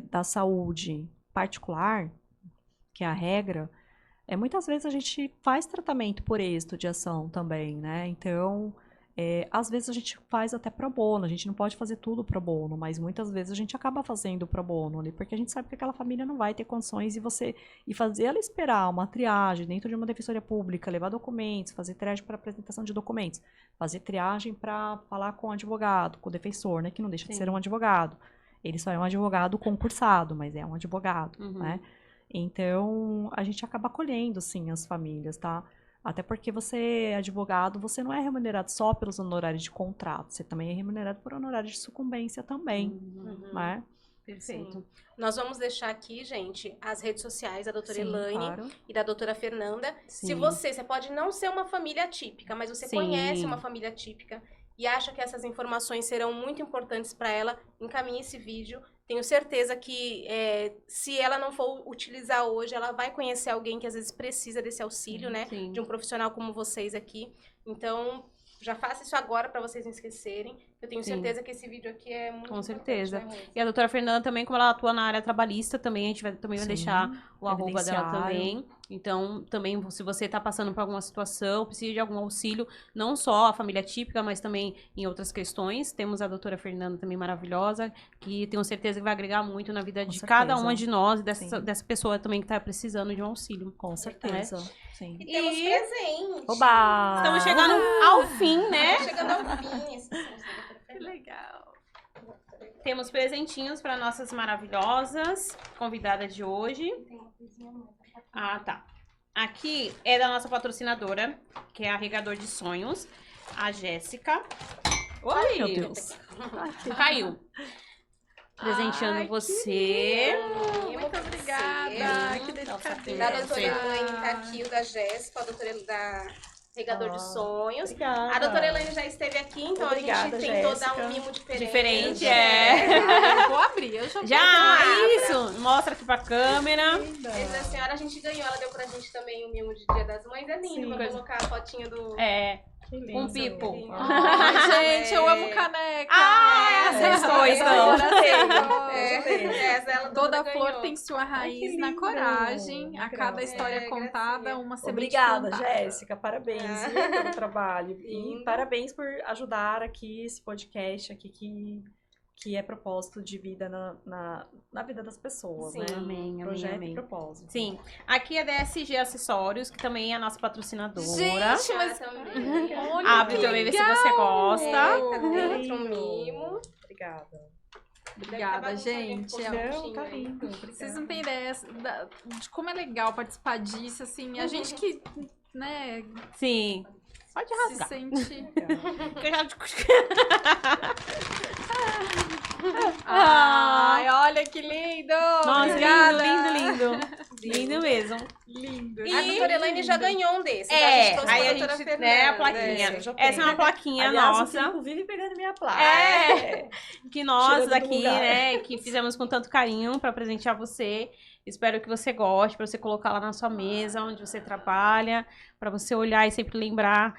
da saúde particular, que é a regra, muitas vezes a gente faz tratamento por êxito de ação também, né? Então, Às vezes a gente faz até pro bono, a gente não pode fazer tudo pro bono, mas muitas vezes a gente acaba fazendo pro bono ali, porque a gente sabe que aquela família não vai ter condições e fazer ela esperar uma triagem dentro de uma defensoria pública, levar documentos, fazer triagem para apresentação de documentos, fazer triagem para falar com o advogado, com o defensor, né, que não deixa de ser um advogado. Ele só é um advogado concursado, mas é um advogado, né? Então, a gente acaba acolhendo, sim, as famílias, tá? Até porque você é advogado, você não é remunerado só pelos honorários de contrato, você também é remunerado por honorários de sucumbência também, né? Perfeito. Sim. Nós vamos deixar aqui, gente, as redes sociais da doutora Sim, Elaine claro. e da doutora Fernanda. Sim. Se você pode não ser uma família típica, mas você Sim. conhece uma família típica e acha que essas informações serão muito importantes para ela, encaminhe esse vídeo. Tenho certeza que se ela não for utilizar hoje, ela vai conhecer alguém que às vezes precisa desse auxílio, né? Sim. De um profissional como vocês aqui. Então, já faça isso agora para vocês não esquecerem. Eu tenho Sim. certeza que esse vídeo aqui é muito Com importante, certeza. né, Rose? E a doutora Fernanda também, como ela atua na área trabalhista, também a gente também vai Sim, deixar o arroba dela evidenciário. também. Então, também, se você está passando por alguma situação, precisa de algum auxílio, não só a família típica, mas também em outras questões, temos a doutora Fernanda também maravilhosa, que tenho certeza que vai agregar muito na vida Com de certeza. cada uma de nós, e Sim. dessa pessoa também que está precisando de um auxílio. Com certeza, sim. E temos E- presente. Oba! Estamos chegando ao fim, né? Chegando ao fim. Esses são os da doutora Que Fernanda. legal. Temos presentinhos para nossas maravilhosas convidadas de hoje. Ah, tá. Aqui é da nossa patrocinadora, que é a Regador de Sonhos, a Jéssica. Ai, meu Deus. Caiu. Presenteando Ai, que você. Muito obrigada. Que delicadeza. Da doutora Elaine tá aqui o da Jéssica, a doutora da Regador de Sonhos. Obrigada. A doutora Elaine já esteve aqui, então a Obrigada, gente tentou Jéssica. dar um mimo diferente. Diferente, Eu vou abrir, eu já vou Já, abrir. isso. Mostra aqui pra câmera. Essa senhora a gente ganhou, ela deu pra gente também um mimo de Dia das Mães. É lindo, Sim. vou colocar a fotinho do... É, Que lindo. um pipo. Ai, gente, eu amo caneca. Ah, acertou, então. Essa ela Toda ganhou. flor tem sua raiz que na lindo. coragem. A cada Graças. história contada, gracinha. uma semente Obrigada, plantada. Jéssica. Parabéns viu, pelo trabalho. E Lindo. parabéns por ajudar aqui esse podcast aqui que é propósito de vida na vida das pessoas, Sim. né? Amém, Projeto amém, e amém. propósito. Sim, aqui é da SG Acessórios, que também é a nossa patrocinadora. Gente, mas também. olha Abre que também, vê se legal. você gosta. Tá dentro um mimo. Obrigada. Obrigada, gente. Não, tá lindo. Vocês não têm ideia de como é legal participar disso, assim. A gente que, né, Sim. Pode se rasgar. sente... Que eu já- Ai, olha que lindo! Nossa, Obrigada. lindo, lindo. Lindo mesmo. Lindo. A doutora Elaine já ganhou um desses. É, trouxe aí pra a doutora gente, Fernanda. né, a plaquinha. eu já Essa é tenho. uma plaquinha Aliás, o nossa, Filipe vive pegando minha placa. É. que nós Tirando do aqui, lugar. né, que fizemos com tanto carinho pra presentear você. Espero que você goste, pra você colocar lá na sua mesa, onde você trabalha, pra você olhar e sempre lembrar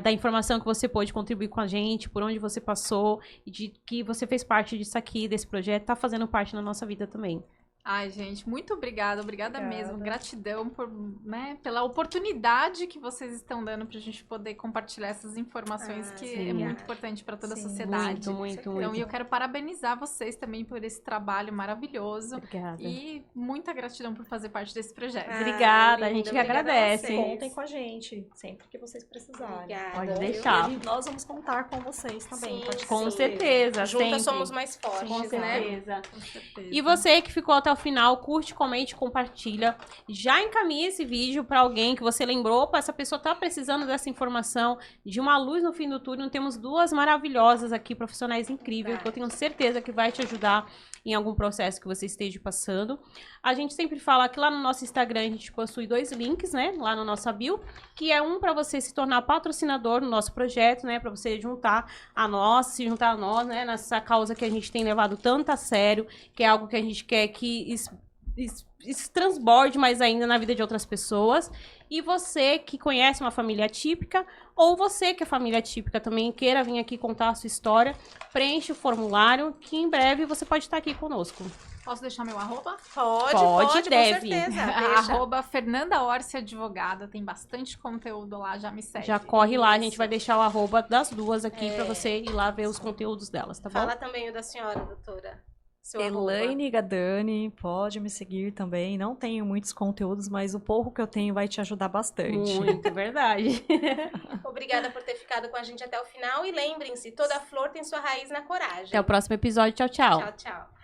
da informação que você pôde contribuir com a gente, por onde você passou, e de que você fez parte disso aqui, desse projeto, tá fazendo parte na nossa vida também. Ai, gente, muito obrigada Obrigada. mesmo. Gratidão por, né, pela oportunidade que vocês estão dando pra gente poder compartilhar essas informações que sim. é muito importante pra toda a Sim, sociedade. Muito, Então, muito. e eu quero parabenizar vocês também por esse trabalho maravilhoso. Obrigada. E muita gratidão por fazer parte desse projeto. Obrigada, a linda, gente que obrigada a agradece. vocês. Contem com a gente, sempre que vocês precisarem. Obrigada. Pode Bom, deixar. E nós vamos contar com vocês também. Sim, pode Com ser. certeza, Juntas sempre. somos mais fortes, Com né? certeza. Com certeza. E você que ficou até o final, curte, comente, compartilha. Já encaminhe esse vídeo para alguém que você lembrou. Opa, essa pessoa tá precisando dessa informação, de uma luz no fim do túnel. Temos duas maravilhosas aqui, profissionais incríveis, que eu tenho certeza que vai te ajudar em algum processo que você esteja passando. A gente sempre fala que lá no nosso Instagram a gente possui 2 links, né? Lá no nosso bio, que é um para você se tornar patrocinador no nosso projeto, né? Para você se juntar a nós, né? Nessa causa que a gente tem levado tanto a sério, que é algo que a gente quer que isso transborde mais ainda na vida de outras pessoas. E você que conhece uma família típica, ou você que é família típica também queira vir aqui contar a sua história, preenche o formulário, que em breve você pode estar aqui conosco. Posso deixar meu arroba? Pode, deve. com certeza. Deixa. Arroba Fernanda Orsi Advogada. Tem bastante conteúdo lá, já me segue. Já corre lá, a gente Isso. vai deixar o arroba das duas aqui pra você ir lá ver os conteúdos delas, tá bom? Fala também o da senhora, doutora. Seu Elaine Gadani, pode me seguir também. Não tenho muitos conteúdos, mas o pouco que eu tenho vai te ajudar bastante. Muito, verdade. arroba. Obrigada por ter ficado com a gente até o final. E lembrem-se, toda flor tem sua raiz na coragem. Até o próximo episódio. Tchau, tchau. Tchau, tchau.